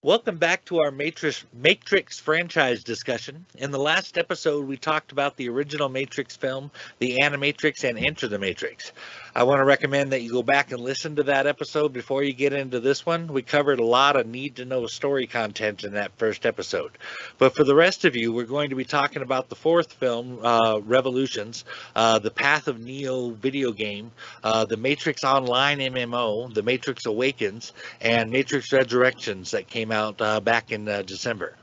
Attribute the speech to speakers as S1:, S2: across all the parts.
S1: Welcome back to our Matrix franchise discussion. In the last episode, we talked about the original Matrix film, The Animatrix, and Enter the Matrix. I want to recommend that you go back and listen to that episode before you get into this one. We covered a lot of need-to-know story content in that first episode. But for the rest of you, we're going to be talking about the fourth film, Revolutions, the Path of Neo video game, the Matrix Online MMO, the Matrix Awakens, and Matrix Resurrections that came out back in December.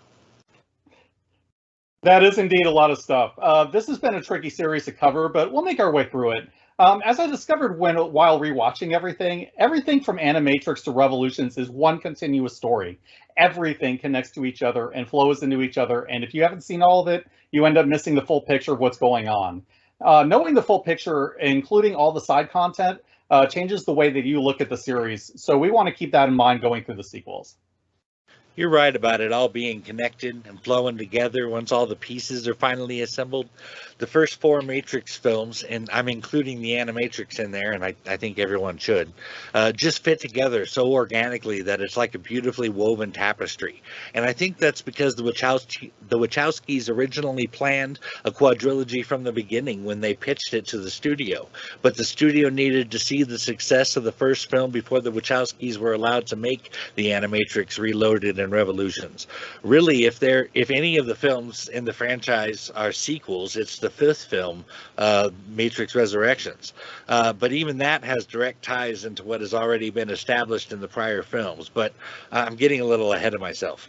S2: That is indeed a lot of stuff. This has been a tricky series to cover, but we'll make our way through it. As I discovered while rewatching everything from Animatrix to Revolutions is one continuous story. Everything connects to each other and flows into each other, and if you haven't seen all of it, you end up missing the full picture of what's going on. Knowing the full picture, including all the side content, changes the way that you look at the series, so we want to keep that in mind going through the sequels.
S1: You're right about it all being connected and flowing together once all the pieces are finally assembled. The first four Matrix films, and I'm including the Animatrix in there, and I think everyone should, just fit together so organically that it's like a beautifully woven tapestry. And I think that's because the Wachowskis originally planned a quadrilogy from the beginning when they pitched it to the studio. But the studio needed to see the success of the first film before the Wachowskis were allowed to make the Animatrix Reloaded and Revolutions. Really, if any of the films in the franchise are sequels, it's the fifth film, Matrix Resurrections. But even that has direct ties into what has already been established in the prior films. But I'm getting a little ahead of myself.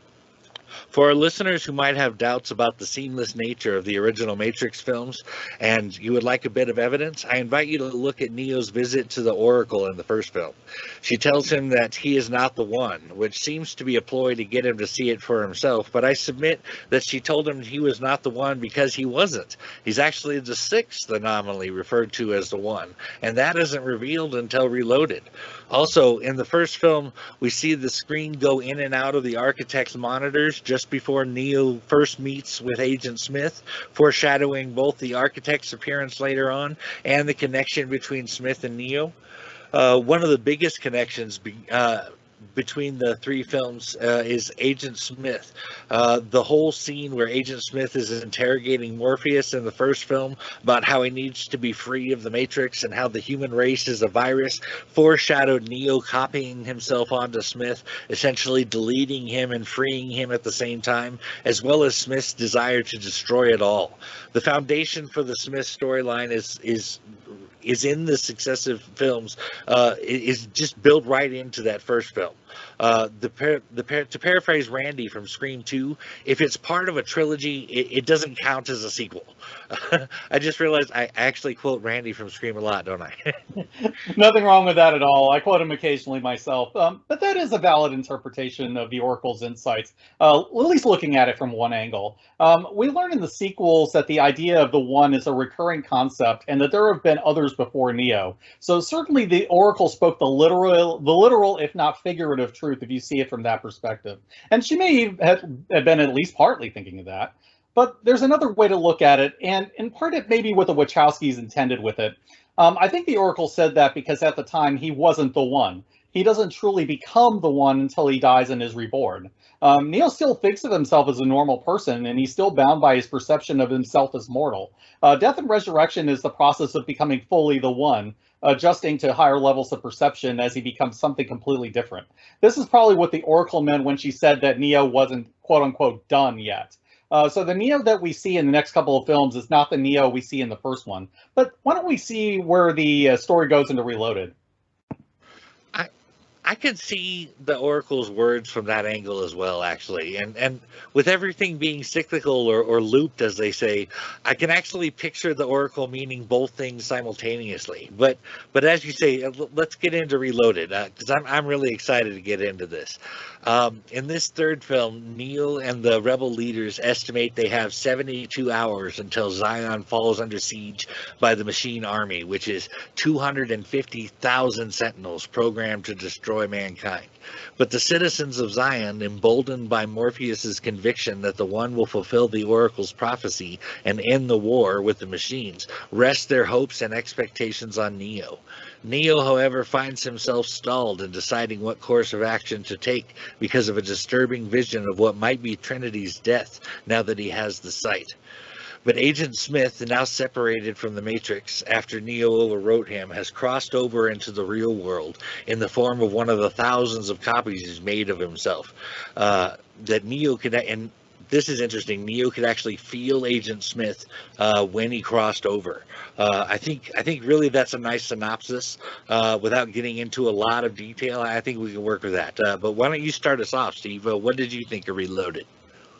S1: For our listeners who might have doubts about the seamless nature of the original Matrix films, and you would like a bit of evidence, I invite you to look at Neo's visit to the Oracle in the first film. She tells him that he is not the one, which seems to be a ploy to get him to see it for himself, but I submit that she told him he was not the one because he wasn't. He's actually the sixth anomaly referred to as the one, and that isn't revealed until Reloaded. Also, in the first film, we see the screen go in and out of the architect's monitors just before Neo first meets with Agent Smith, foreshadowing both the architect's appearance later on and the connection between Smith and Neo. One of the biggest connections between the three films is Agent Smith. The whole scene where Agent Smith is interrogating Morpheus in the first film about how he needs to be free of the Matrix and how the human race is a virus foreshadowed Neo copying himself onto Smith, essentially deleting him and freeing him at the same time, as well as Smith's desire to destroy it all. The foundation for the Smith storyline is in the successive films, is just built right into that first film. To paraphrase Randy from Scream 2, if it's part of a trilogy, it doesn't count as a sequel. I just realized I actually quote Randy from Scream a lot, don't I?
S2: Nothing wrong with that at all. I quote him occasionally myself. But that is a valid interpretation of the Oracle's insights, at least looking at it from one angle. We learn in the sequels that the idea of the one is a recurring concept and that there have been others before Neo. So certainly the Oracle spoke the literal, if not figurative, truth if you see it from that perspective. And she may have been at least partly thinking of that. But there's another way to look at it, and in part it may be what the Wachowskis intended with it. I think the Oracle said that because at the time he wasn't the one. He doesn't truly become the one until he dies and is reborn. Neo still thinks of himself as a normal person, and he's still bound by his perception of himself as mortal. Death and resurrection is the process of becoming fully the one, adjusting to higher levels of perception as he becomes something completely different. This is probably what the Oracle meant when she said that Neo wasn't quote-unquote done yet. So the Neo that we see in the next couple of films is not the Neo we see in the first one. But why don't we see where the story goes into Reloaded?
S1: I could see the Oracle's words from that angle as well, actually. And with everything being cyclical or looped, as they say, I can actually picture the Oracle meaning both things simultaneously. But as you say, let's get into Reloaded, because I'm really excited to get into this. In this third film, Neo and the rebel leaders estimate they have 72 hours until Zion falls under siege by the Machine Army, which is 250,000 Sentinels programmed to destroy mankind. But the citizens of Zion, emboldened by Morpheus's conviction that the One will fulfill the Oracle's prophecy and end the war with the machines, rest their hopes and expectations on Neo. Neo, however, finds himself stalled in deciding what course of action to take because of a disturbing vision of what might be Trinity's death now that he has the sight. But Agent Smith, now separated from the Matrix after Neo overwrote him, has crossed over into the real world in the form of one of the thousands of copies he's made of himself. That Neo could, and this is interesting, Neo could actually feel Agent Smith when he crossed over. I think really that's a nice synopsis. Without getting into a lot of detail, I think we can work with that. But why don't you start us off, Steve? What did you think of Reloaded?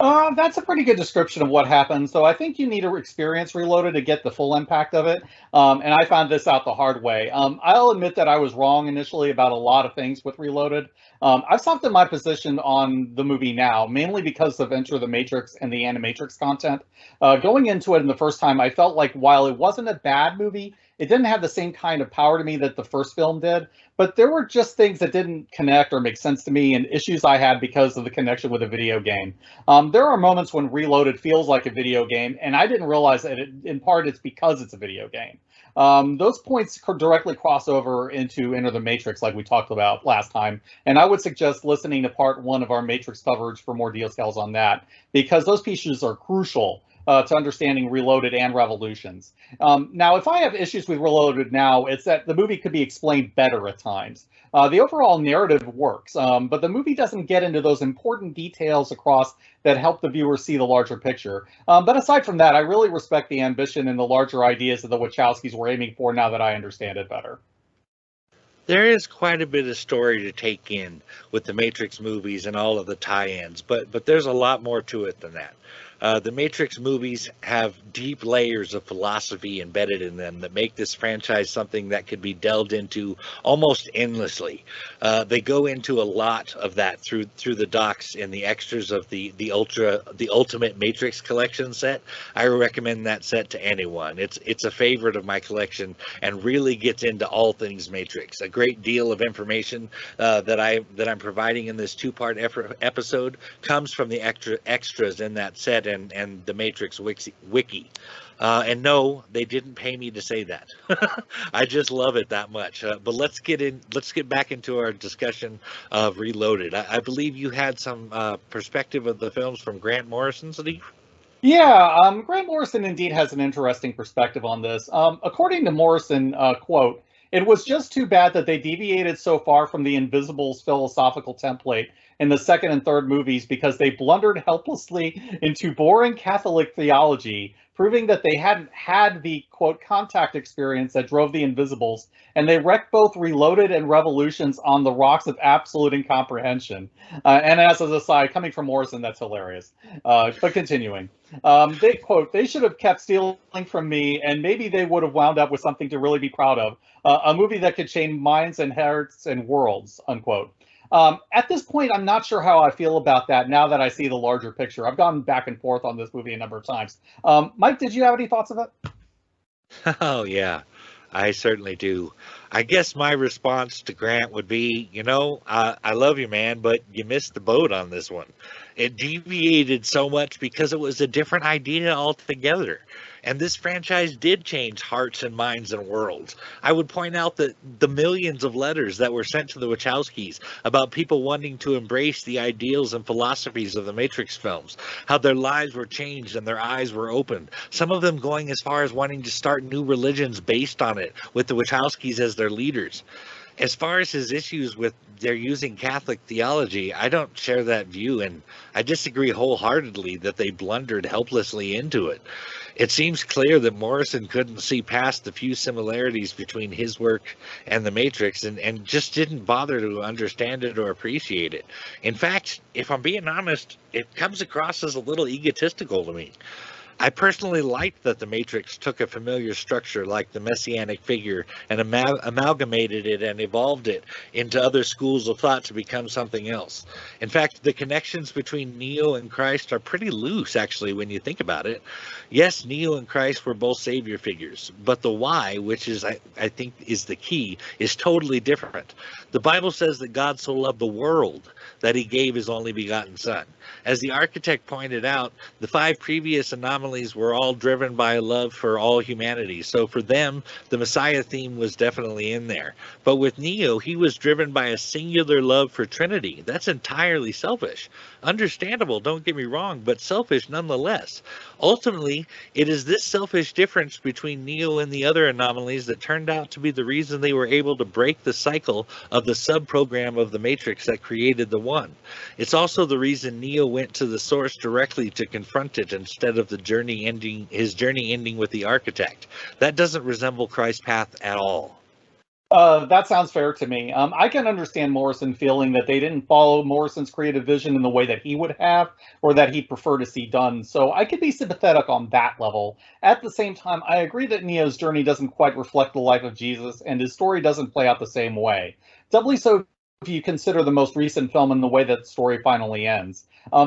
S2: That's a pretty good description of what happens. So I think you need to experience Reloaded to get the full impact of it. And I found this out the hard way. I'll admit that I was wrong initially about a lot of things with Reloaded. I've softened my position on the movie now, mainly because of Enter the Matrix and the Animatrix content. Going into it in the first time, I felt like while it wasn't a bad movie, it didn't have the same kind of power to me that the first film did. But there were just things that didn't connect or make sense to me and issues I had because of the connection with a video game. There are moments when Reloaded feels like a video game, and I didn't realize that in part it's because it's a video game. Those points could directly cross over into Enter the Matrix, like we talked about last time, and I would suggest listening to part 1 of our Matrix coverage for more details on that, because those pieces are crucial to understanding Reloaded and Revolutions. Now, if I have issues with Reloaded now, it's that the movie could be explained better at times. The overall narrative works, but the movie doesn't get into those important details across that help the viewer see the larger picture. But aside from that, I really respect the ambition and the larger ideas that the Wachowskis were aiming for now that I understand it better.
S1: There is quite a bit of story to take in with the Matrix movies and all of the tie-ins, but there's a lot more to it than that. The Matrix movies have deep layers of philosophy embedded in them that make this franchise something that could be delved into almost endlessly. They go into a lot of that through the docs and the extras of the Ultimate Matrix collection set. I recommend that set to anyone. It's a favorite of my collection and really gets into all things Matrix. A great deal of information that I'm providing in this 2-part episode comes from the extras in that set and the Matrix wiki. And no, they didn't pay me to say that. I just love it that much. But let's get back into our discussion of Reloaded. I believe you had some perspective of the films from Grant Morrison, Steve?
S2: Yeah, Grant Morrison indeed has an interesting perspective on this. According to Morrison, quote, "It was just too bad that they deviated so far from the Invisibles philosophical template in the second and third movies because they blundered helplessly into boring Catholic theology, proving that they hadn't had the, quote, contact experience that drove the Invisibles, and they wrecked both Reloaded and Revolutions on the rocks of absolute incomprehension." And as an aside, coming from Morrison, that's hilarious. But continuing. They, quote, "They should have kept stealing from me, and maybe they would have wound up with something to really be proud of. A movie that could change minds and hearts and worlds," unquote. At this point, I'm not sure how I feel about that now that I see the larger picture. I've gone back and forth on this movie a number of times. Mike, did you have any thoughts of it?
S1: Oh, yeah, I certainly do. I guess my response to Grant would be, I love you, man, but you missed the boat on this one. It deviated so much because it was a different idea altogether. And this franchise did change hearts and minds and worlds. I would point out that the millions of letters that were sent to the Wachowskis about people wanting to embrace the ideals and philosophies of the Matrix films, how their lives were changed and their eyes were opened, some of them going as far as wanting to start new religions based on it, with the Wachowskis as their leaders. As far as his issues with their using Catholic theology, I don't share that view, and I disagree wholeheartedly that they blundered helplessly into it. It seems clear that Morrison couldn't see past the few similarities between his work and The Matrix and just didn't bother to understand it or appreciate it. In fact, if I'm being honest, it comes across as a little egotistical to me. I personally liked that The Matrix took a familiar structure like the messianic figure and amalgamated it and evolved it into other schools of thought to become something else. In fact, the connections between Neo and Christ are pretty loose, actually, when you think about it. Yes, Neo and Christ were both savior figures, but the why, which is, I think, is the key, is totally different. The Bible says that God so loved the world that he gave his only begotten Son. As the architect pointed out, the 5 previous anomalous anomalies were all driven by a love for all humanity. So for them, the Messiah theme was definitely in there. But with Neo, he was driven by a singular love for Trinity. That's entirely selfish. Understandable, don't get me wrong, but selfish nonetheless. Ultimately, it is this selfish difference between Neo and the other anomalies that turned out to be the reason they were able to break the cycle of the sub-program of the Matrix that created the One. It's also the reason Neo went to the source directly to confront it instead of his journey ending with the architect. That doesn't resemble Christ's path at all.
S2: That sounds fair to me. I can understand Morrison feeling that they didn't follow Morrison's creative vision in the way that he would have, or that he'd prefer to see done. So I could be sympathetic on that level. At the same time, I agree that Neo's journey doesn't quite reflect the life of Jesus, and his story doesn't play out the same way. Doubly so if you consider the most recent film and the way that the story finally ends.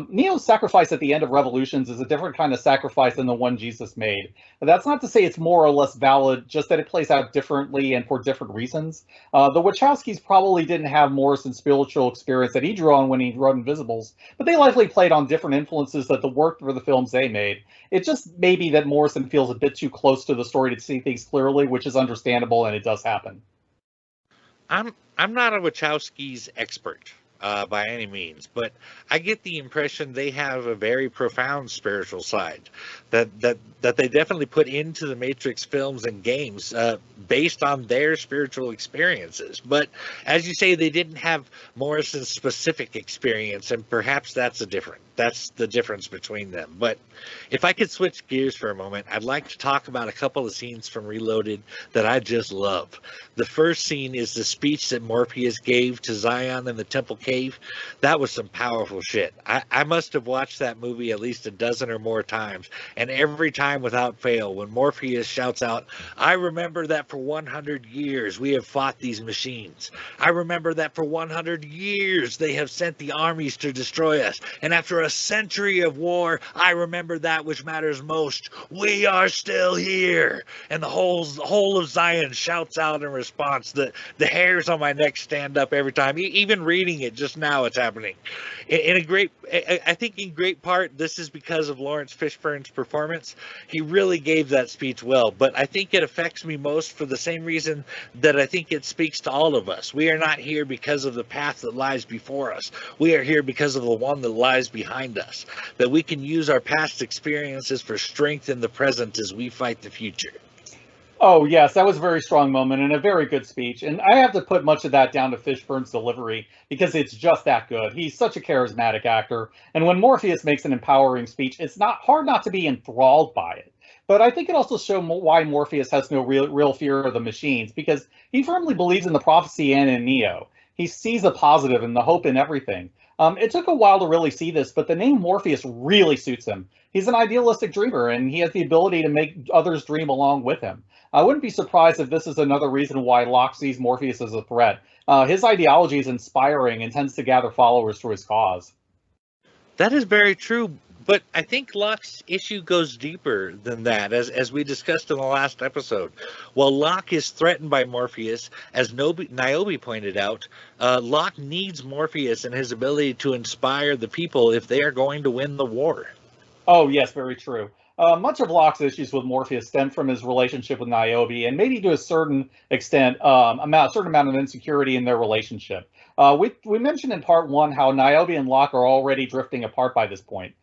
S2: Neo's sacrifice at the end of Revolutions is a different kind of sacrifice than the one Jesus made. That's not to say it's more or less valid, just that it plays out differently and for different reasons. The Wachowskis probably didn't have Morrison's spiritual experience that he drew on when he wrote Invisibles, but they likely played on different influences that worked for the films they made. It just may be that Morrison feels a bit too close to the story to see things clearly, which is understandable, and it does happen.
S1: I'm not a Wachowskis expert by any means, but I get the impression they have a very profound spiritual side that they definitely put into the Matrix films and games based on their spiritual experiences. But as you say, they didn't have Morrison's specific experience, and perhaps that's the difference between them. But if I could switch gears for a moment, I'd like to talk about a couple of scenes from Reloaded that I just love. The first scene is the speech that Morpheus gave to Zion in the Temple Cave. That was some powerful shit. I must have watched that movie at least a dozen or more times, and every time without fail, when Morpheus shouts out, "I remember that for 100 years we have fought these machines. I remember that for 100 years they have sent the armies to destroy us. And after a century of war, I remember that which matters most. We are still here." And the whole of Zion shouts out in response. The hairs on my neck stand up every time. Even reading it just now, it's happening. I think in great part, this is because of Lawrence Fishburne's performance. He really gave that speech well, but I think it affects me most for the same reason that I think it speaks to all of us. We are not here because of the path that lies before us. We are here because of the one that lies behind us, that we can use our past experiences for strength in the present as we fight the future.
S2: Oh, yes, that was a very strong moment and a very good speech. And I have to put much of that down to Fishburne's delivery because it's just that good. He's such a charismatic actor. And when Morpheus makes an empowering speech, it's not hard not to be enthralled by it. But I think it also shows why Morpheus has no real fear of the machines, because he firmly believes in the prophecy and in Neo. He sees the positive and the hope in everything. It took a while to really see this, but the name Morpheus really suits him. He's an idealistic dreamer, and he has the ability to make others dream along with him. I wouldn't be surprised if this is another reason why Locke sees Morpheus as a threat. His ideology is inspiring and tends to gather followers to his cause.
S1: That is very true, but I think Locke's issue goes deeper than that, as we discussed in the last episode. While Locke is threatened by Morpheus, as Niobe pointed out, Locke needs Morpheus and his ability to inspire the people if they are going to win the war.
S2: Oh, yes, very true. Much of Locke's issues with Morpheus stem from his relationship with Niobe, and maybe to a certain extent, a certain amount of insecurity in their relationship. We mentioned in part one how Niobe and Locke are already drifting apart by this point.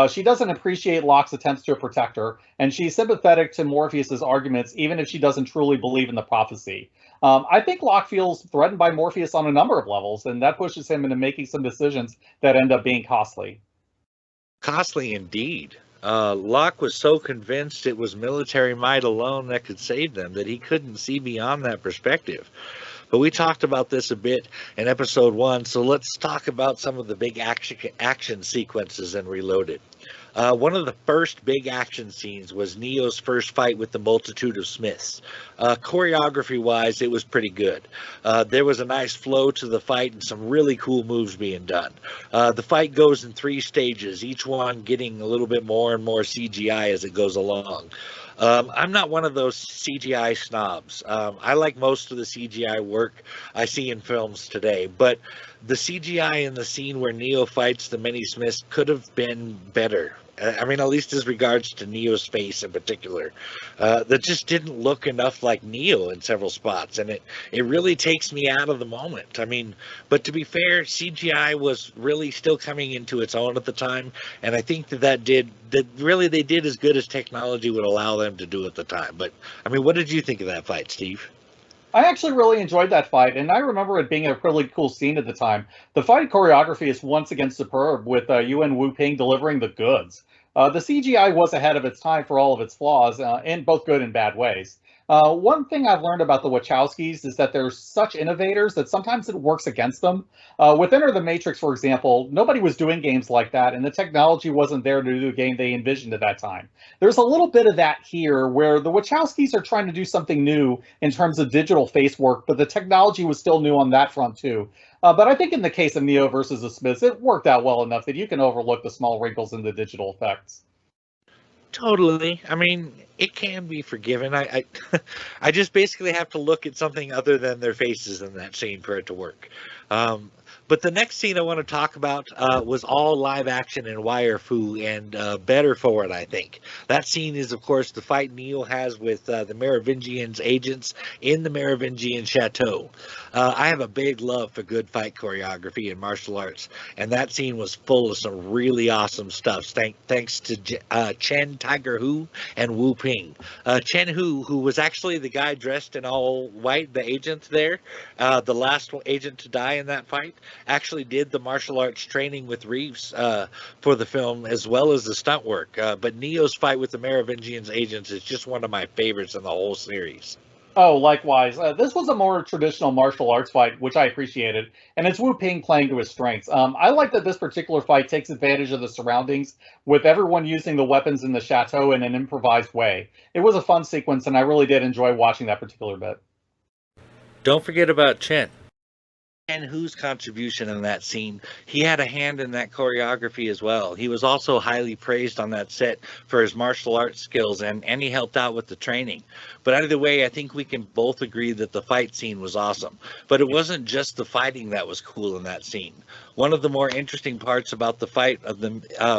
S2: She doesn't appreciate Locke's attempts to protect her, and she's sympathetic to Morpheus's arguments, even if she doesn't truly believe in the prophecy. I think Locke feels threatened by Morpheus on a number of levels, and that pushes him into making some decisions that end up being costly.
S1: Costly indeed. Locke was so convinced it was military might alone that could save them that he couldn't see beyond that perspective. But we talked about this a bit in episode 1, so let's talk about some of the big action sequences in Reloaded. One of the first big action scenes was Neo's first fight with the multitude of Smiths. Choreography-wise, it was pretty good. There was a nice flow to the fight and some really cool moves being done. The fight goes in 3 stages, each one getting a little bit more and more CGI as it goes along. I'm not one of those CGI snobs. I like most of the CGI work I see in films today, but the CGI in the scene where Neo fights the many Smiths could have been better. I mean, at least as regards to Neo's face in particular. That just didn't look enough like Neo in several spots, and it really takes me out of the moment. I mean, but to be fair, CGI was really still coming into its own at the time, and I think that really they did as good as technology would allow them to do at the time. But I mean, what did you think of that fight, Steve?
S2: I actually really enjoyed that fight, and I remember it being a really cool scene at the time. The fight choreography is once again superb, with Yuan Wu Ping delivering the goods. The CGI was ahead of its time for all of its flaws, in both good and bad ways. One thing I've learned about the Wachowskis is that they're such innovators that sometimes it works against them. With Enter the Matrix, for example, nobody was doing games like that, and the technology wasn't there to do the game they envisioned at that time. There's a little bit of that here, where the Wachowskis are trying to do something new in terms of digital face work, but the technology was still new on that front too. But I think in the case of Neo versus the Smiths, it worked out well enough that you can overlook the small wrinkles in the digital effects.
S1: Totally. I mean, it can be forgiven. I just basically have to look at something other than their faces in that scene for it to work. Um, but the next scene I want to talk about was all live action and wire fu and better for it, I think. That scene is, of course, the fight Neo has with the Merovingian's agents in the Merovingian chateau. I have a big love for good fight choreography and martial arts, and that scene was full of some really awesome stuff. Thanks to Chen Tiger Hu and Wu Ping. Chen Hu, who was actually the guy dressed in all white, the agent there, the last agent to die in that fight, actually did the martial arts training with Reeves for the film as well as the stunt work. But Neo's fight with the Merovingian's agents is just one of my favorites in the whole series.
S2: Oh, likewise. This was a more traditional martial arts fight, which I appreciated, and it's Wu Ping playing to his strengths. I like that this particular fight takes advantage of the surroundings, with everyone using the weapons in the chateau in an improvised way. It was a fun sequence, and I really did enjoy watching that particular bit.
S1: Don't forget about Chen. And whose contribution in that scene. He had a hand in that choreography as well. He was also highly praised on that set for his martial arts skills, and he helped out with the training. But either way, I think we can both agree that the fight scene was awesome. But it wasn't just the fighting that was cool in that scene. One of the more interesting parts about the fight of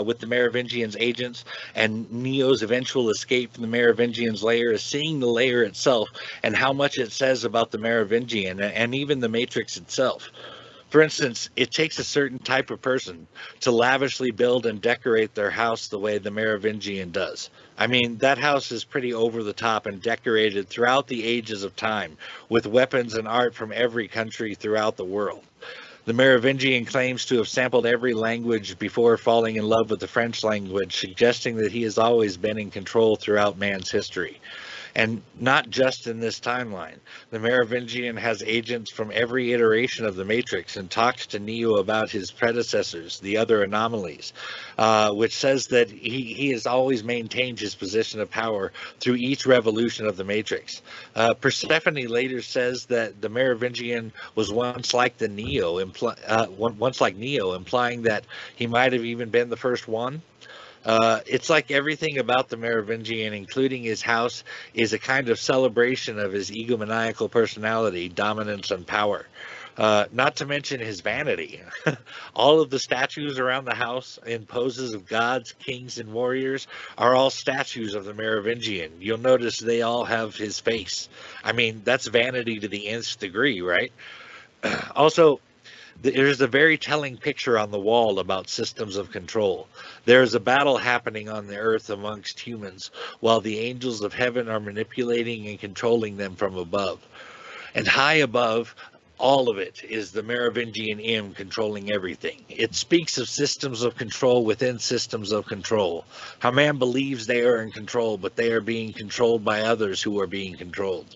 S1: with the Merovingian's agents and Neo's eventual escape from the Merovingian's lair is seeing the lair itself and how much it says about the Merovingian and even the Matrix itself. For instance, it takes a certain type of person to lavishly build and decorate their house the way the Merovingian does. I mean, that house is pretty over the top and decorated throughout the ages of time with weapons and art from every country throughout the world. The Merovingian claims to have sampled every language before falling in love with the French language, suggesting that he has always been in control throughout man's history. And not just in this timeline. The Merovingian has agents from every iteration of the Matrix and talks to Neo about his predecessors, the other anomalies, which says that he has always maintained his position of power through each revolution of the Matrix. Persephone later says that the Merovingian was once like Neo, implying that he might have even been the first one. It's like everything about the Merovingian, including his house, is a kind of celebration of his egomaniacal personality, dominance, and power. Not to mention his vanity. All of the statues around the house in poses of gods, kings, and warriors are all statues of the Merovingian. You'll notice they all have his face. I mean, that's vanity to the nth degree, right? Also, there's a very telling picture on the wall about systems of control. There is a battle happening on the earth amongst humans, while the angels of heaven are manipulating and controlling them from above. And high above all of it is the Merovingian M controlling everything. It speaks of systems of control within systems of control. How man believes they are in control, but they are being controlled by others who are being controlled.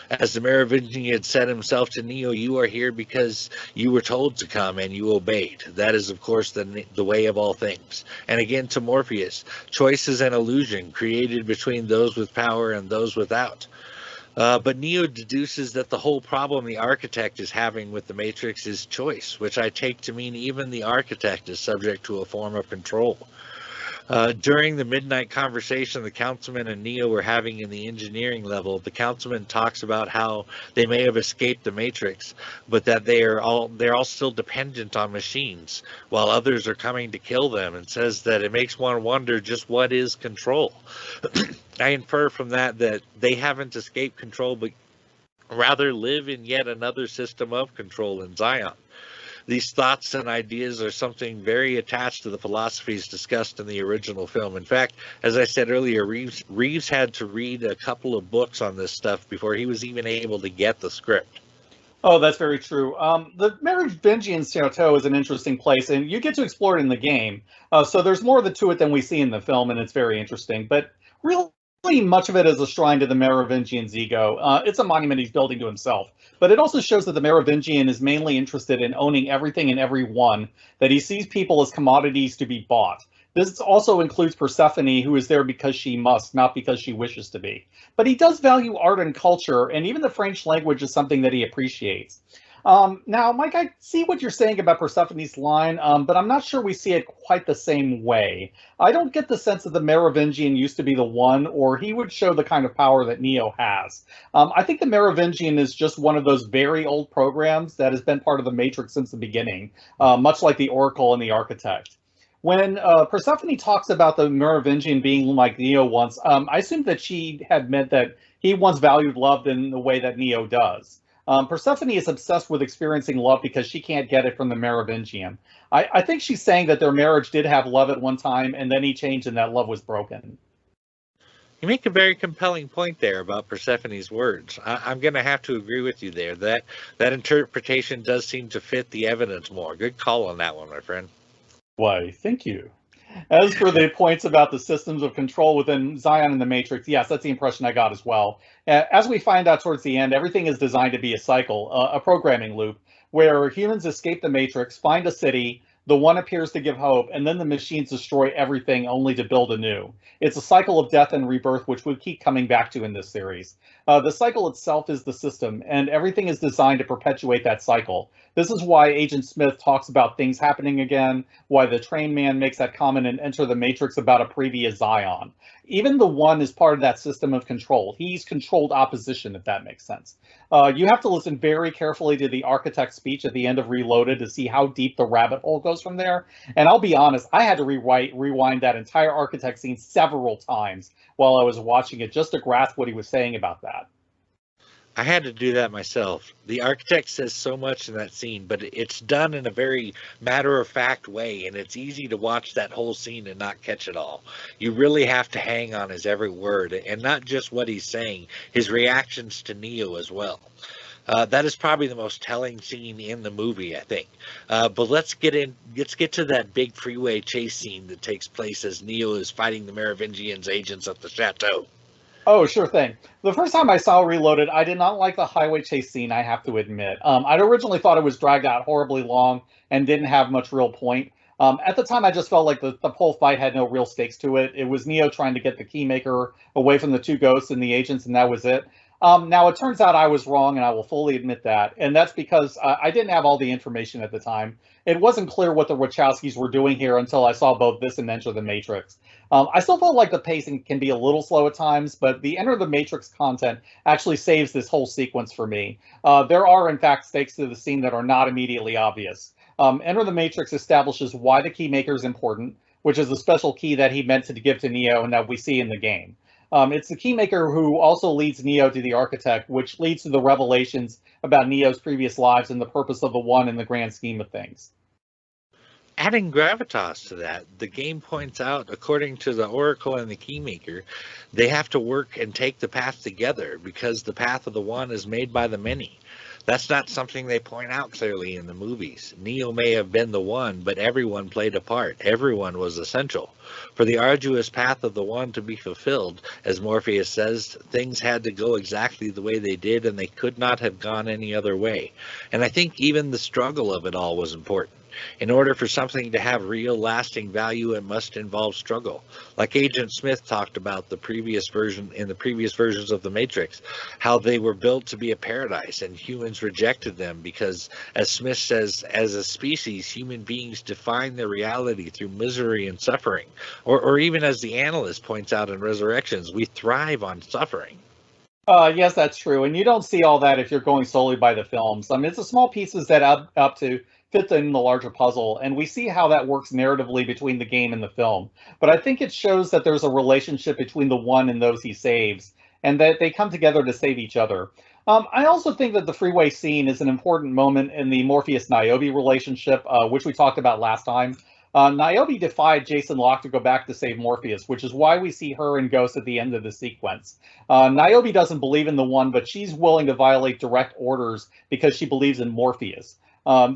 S1: As the Merovingian had said himself to Neo, you are here because you were told to come and you obeyed. That is, of course, the way of all things. And again to Morpheus, choice is an illusion created between those with power and those without. But Neo deduces that the whole problem the architect is having with the Matrix is choice, which I take to mean even the architect is subject to a form of control. During the midnight conversation the councilman and Neo were having in the engineering level, the councilman talks about how they may have escaped the Matrix, but that they're all still dependent on machines, while others are coming to kill them, and says that it makes one wonder just what is control. I infer from that they haven't escaped control, but rather live in yet another system of control in Zion. These thoughts and ideas are something very attached to the philosophies discussed in the original film. In fact, as I said earlier, Reeves had to read a couple of books on this stuff before he was even able to get the script.
S2: Oh, that's very true. The Merovingian chateau is an interesting place, and you get to explore it in the game. So there's more to it than we see in the film, and it's very interesting. But really, much of it is a shrine to the Merovingian's ego. It's a monument he's building to himself. But it also shows that the Merovingian is mainly interested in owning everything and everyone, that he sees people as commodities to be bought. This also includes Persephone, who is there because she must, not because she wishes to be. But he does value art and culture, and even the French language is something that he appreciates. Now, Mike, I see what you're saying about Persephone's line, but I'm not sure we see it quite the same way. I don't get the sense that the Merovingian used to be the one, or he would show the kind of power that Neo has. I think the Merovingian is just one of those very old programs that has been part of the Matrix since the beginning, much like the Oracle and the Architect. When Persephone talks about the Merovingian being like Neo once, I assume that she had meant that he once valued love in the way that Neo does. Persephone is obsessed with experiencing love because she can't get it from the Merovingian. I think she's saying that their marriage did have love at one time, and then he changed and that love was broken.
S1: You make a very compelling point there about Persephone's words. I'm going to have to agree with you there. That interpretation does seem to fit the evidence more. Good call on that one, my friend.
S2: Why, thank you. As for the points about the systems of control within Zion and the Matrix, yes, that's the impression I got as well. As we find out towards the end, everything is designed to be a cycle, a programming loop, where humans escape the Matrix, find a city, the one appears to give hope, and then the machines destroy everything only to build anew. It's a cycle of death and rebirth, which we keep coming back to in this series. The cycle itself is the system, and everything is designed to perpetuate that cycle. This is why Agent Smith talks about things happening again, why the train man makes that comment in Enter the Matrix about a previous Zion. Even the One is part of that system of control. He's controlled opposition, if that makes sense. You have to listen very carefully to the Architect's speech at the end of Reloaded to see how deep the rabbit hole goes from there. And I'll be honest, I had to rewind that entire Architect scene several times while I was watching it just to grasp what he was saying about that.
S1: I had to do that myself. The architect says so much in that scene, but it's done in a very matter-of-fact way, and it's easy to watch that whole scene and not catch it all. You really have to hang on his every word, and not just what he's saying, his reactions to Neo as well. That is probably the most telling scene in the movie, I think. But let's get to that big freeway chase scene that takes place as Neo is fighting the Merovingian's agents at the chateau.
S2: Oh, sure thing. The first time I saw Reloaded, I did not like the highway chase scene, I have to admit. I'd originally thought it was dragged out horribly long and didn't have much real point. At the time, I just felt like the whole fight had no real stakes to it. It was Neo trying to get the Keymaker away from the two ghosts and the agents, and that was it. Now, it turns out I was wrong, and I will fully admit that. And that's because I didn't have all the information at the time. It wasn't clear what the Wachowskis were doing here until I saw both this and Enter the Matrix. I still felt like the pacing can be a little slow at times, but the Enter the Matrix content actually saves this whole sequence for me. There are, in fact, stakes to the scene that are not immediately obvious. Enter the Matrix establishes why the Keymaker is important, which is the special key that he meant to give to Neo and that we see in the game. It's the Keymaker who also leads Neo to the Architect, which leads to the revelations about Neo's previous lives and the purpose of the One in the grand scheme of things.
S1: Adding gravitas to that, the game points out, according to the Oracle and the Keymaker, they have to work and take the path together because the path of the One is made by the many. That's not something they point out clearly in the movies. Neo may have been the One, but everyone played a part. Everyone was essential. For the arduous path of the One to be fulfilled, as Morpheus says, things had to go exactly the way they did, and they could not have gone any other way. And I think even the struggle of it all was important. In order for something to have real, lasting value, it must involve struggle. Like Agent Smith talked about the previous versions of the Matrix, how they were built to be a paradise and humans rejected them because, as Smith says, as a species, human beings define their reality through misery and suffering. Or even as the analyst points out in Resurrections, we thrive on suffering.
S2: Yes, that's true. And you don't see all that if you're going solely by the films. I mean, it's the small pieces that up to fit in the larger puzzle, and we see how that works narratively between the game and the film. But I think it shows that there's a relationship between the one and those he saves, and that they come together to save each other. I also think that the freeway scene is an important moment in the Morpheus-Niobe relationship, which we talked about last time. Niobe defied Jason Locke to go back to save Morpheus, which is why we see her and Ghost at the end of the sequence. Niobe doesn't believe in the One, but she's willing to violate direct orders because she believes in Morpheus.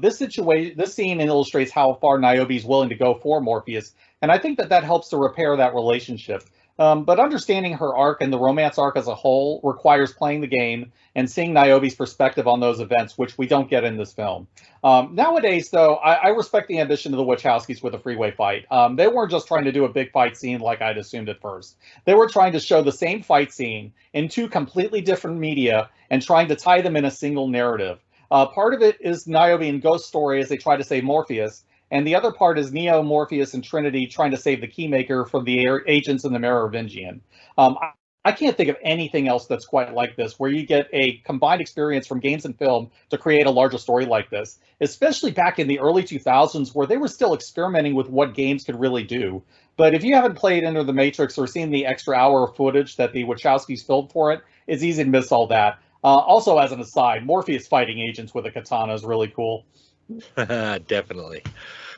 S2: This scene illustrates how far Niobe is willing to go for Morpheus, and I think that helps to repair that relationship. But understanding her arc and the romance arc as a whole requires playing the game and seeing Niobe's perspective on those events, which we don't get in this film. Nowadays, though, I respect the ambition of the Wachowskis with a freeway fight. They weren't just trying to do a big fight scene like I'd assumed at first. They were trying to show the same fight scene in two completely different media and trying to tie them in a single narrative. Part of it is Niobe and Ghost's story as they try to save Morpheus, and the other part is Neo, Morpheus, and Trinity trying to save the Keymaker from the agents in the Merovingian. I can't think of anything else that's quite like this, where you get a combined experience from games and film to create a larger story like this, especially back in the early 2000s, where they were still experimenting with what games could really do. But if you haven't played Enter the Matrix or seen the extra hour of footage that the Wachowskis filmed for it, it's easy to miss all that. Also, as an aside, Morpheus fighting agents with a katana is really cool.
S1: Definitely.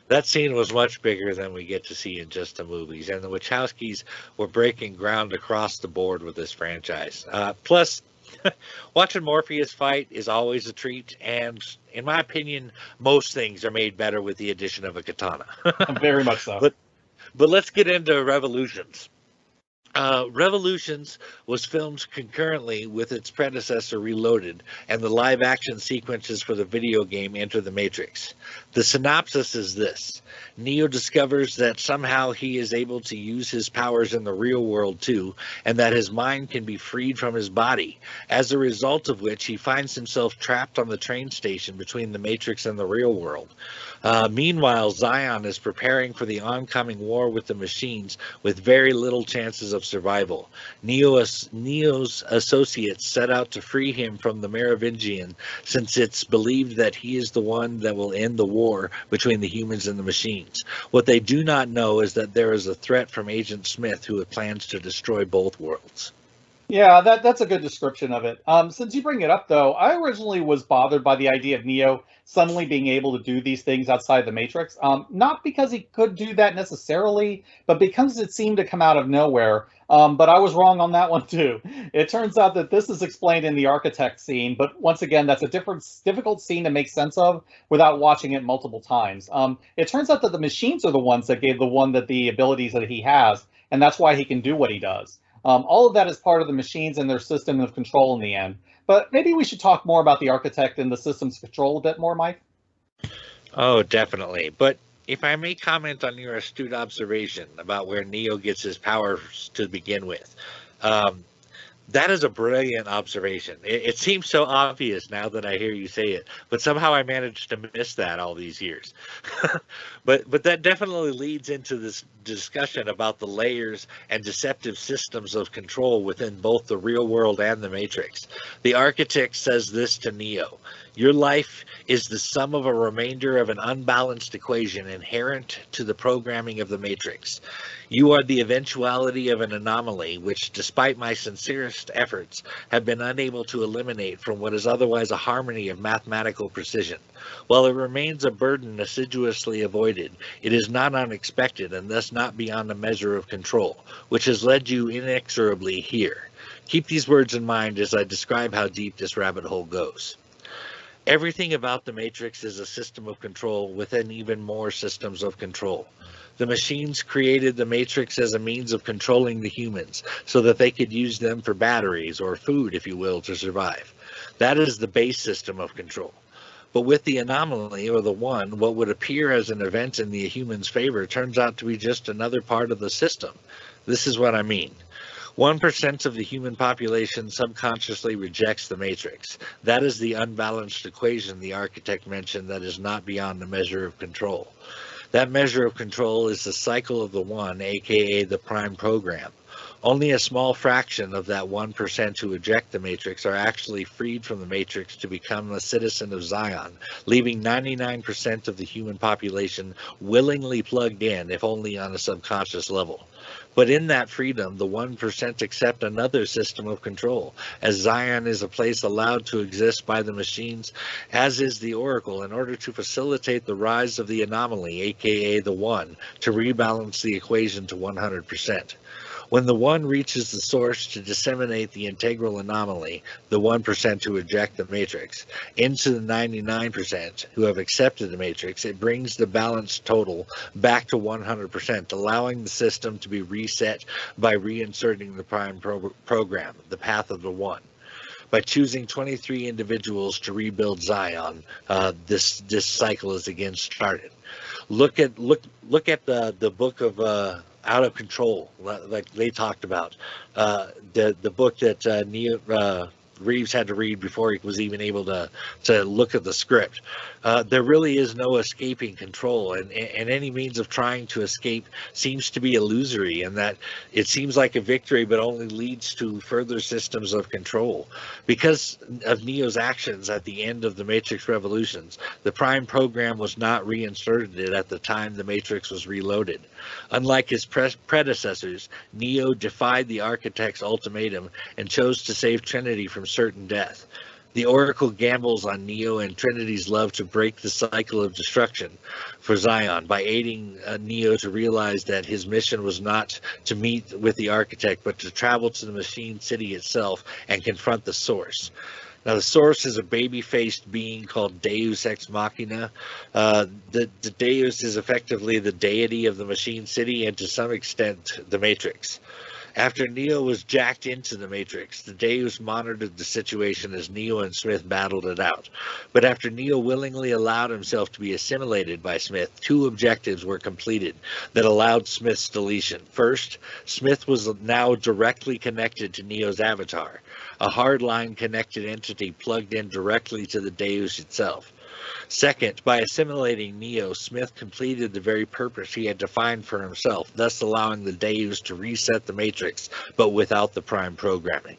S1: That scene was much bigger than we get to see in just the movies, and the Wachowskis were breaking ground across the board with this franchise. Plus, watching Morpheus fight is always a treat, and in my opinion, most things are made better with the addition of a katana.
S2: Very much so.
S1: But let's get into Revolutions. Revolutions was filmed concurrently with its predecessor Reloaded and the live-action sequences for the video game Enter the Matrix. The synopsis is this. Neo discovers that somehow he is able to use his powers in the real world too, and that his mind can be freed from his body, as a result of which he finds himself trapped on the train station between the Matrix and the real world. Meanwhile, Zion is preparing for the oncoming war with the machines with very little chances of survival. Neo's associates set out to free him from the Merovingian, since it's believed that he is the one that will end the war between the humans and the machines. What they do not know is that there is a threat from Agent Smith who plans to destroy both worlds.
S2: Yeah, that's a good description of it. Since you bring it up, though, I originally was bothered by the idea of Neo suddenly being able to do these things outside the Matrix. Not because he could do that necessarily, but because it seemed to come out of nowhere. But I was wrong on that one, too. It turns out that this is explained in the architect scene, but once again, that's a difficult scene to make sense of without watching it multiple times. It turns out that the machines are the ones that gave the one that the abilities that he has, and that's why he can do what he does. All of that is part of the machines and their system of control in the end. But maybe we should talk more about the architect and the system's control a bit more, Mike.
S1: Oh, definitely. But if I may comment on your astute observation about where Neo gets his powers to begin with, that is a brilliant observation. It seems so obvious now that I hear you say it, but somehow I managed to miss that all these years. But that definitely leads into this discussion about the layers and deceptive systems of control within both the real world and the Matrix. The architect says this to Neo. Your life is the sum of a remainder of an unbalanced equation inherent to the programming of the Matrix. You are the eventuality of an anomaly which, despite my sincerest efforts, have been unable to eliminate from what is otherwise a harmony of mathematical precision. While it remains a burden assiduously avoided, it is not unexpected and thus not beyond a measure of control, which has led you inexorably here. Keep these words in mind as I describe how deep this rabbit hole goes. Everything about the Matrix is a system of control within even more systems of control. The machines created the Matrix as a means of controlling the humans so that they could use them for batteries or food, if you will, to survive. That is the base system of control. But with the anomaly, or the one, what would appear as an event in the human's favor turns out to be just another part of the system. This is what I mean. 1% of the human population subconsciously rejects the matrix. That is the unbalanced equation the architect mentioned that is not beyond the measure of control. That measure of control is the cycle of the one, aka the prime program. Only a small fraction of that 1% who eject the matrix are actually freed from the matrix to become a citizen of Zion, leaving 99% of the human population willingly plugged in, if only on a subconscious level. But in that freedom, the 1% accept another system of control, as Zion is a place allowed to exist by the machines, as is the Oracle, in order to facilitate the rise of the anomaly, aka the one, to rebalance the equation to 100%. When the one reaches the source to disseminate the integral anomaly, the 1% who eject the matrix, into the 99% who have accepted the matrix, it brings the balanced total back to 100%, allowing the system to be reset by reinserting the prime program, the path of the one. By choosing 23 individuals to rebuild Zion, this cycle is again started. Look at the book of Out of Control, like they talked about, the book that Reeves had to read before he was even able to look at the script. There really is no escaping control, and any means of trying to escape seems to be illusory, in that it seems like a victory but only leads to further systems of control. Because of Neo's actions at the end of the Matrix Revolutions, the Prime program was not reinserted at the time the Matrix was reloaded. Unlike his predecessors, Neo defied the Architect's ultimatum and chose to save Trinity from certain death. The Oracle gambles on Neo and Trinity's love to break the cycle of destruction for Zion by aiding Neo to realize that his mission was not to meet with the Architect, but to travel to the Machine City itself and confront the Source. Now, the Source is a baby-faced being called Deus Ex Machina. The Deus is effectively the deity of the Machine City and, to some extent, the Matrix. After Neo was jacked into the Matrix, the Deus monitored the situation as Neo and Smith battled it out. But after Neo willingly allowed himself to be assimilated by Smith, two objectives were completed that allowed Smith's deletion. First, Smith was now directly connected to Neo's avatar, a hardline connected entity plugged in directly to the Deus itself. Second, by assimilating Neo, Smith completed the very purpose he had defined for himself, thus allowing the Deus to reset the Matrix, but without the Prime programming.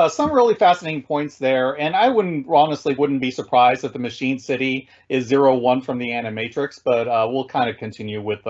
S2: Some really fascinating points there, and I wouldn't be surprised if the Machine City is 0-1 from the Animatrix, but we'll kind of continue with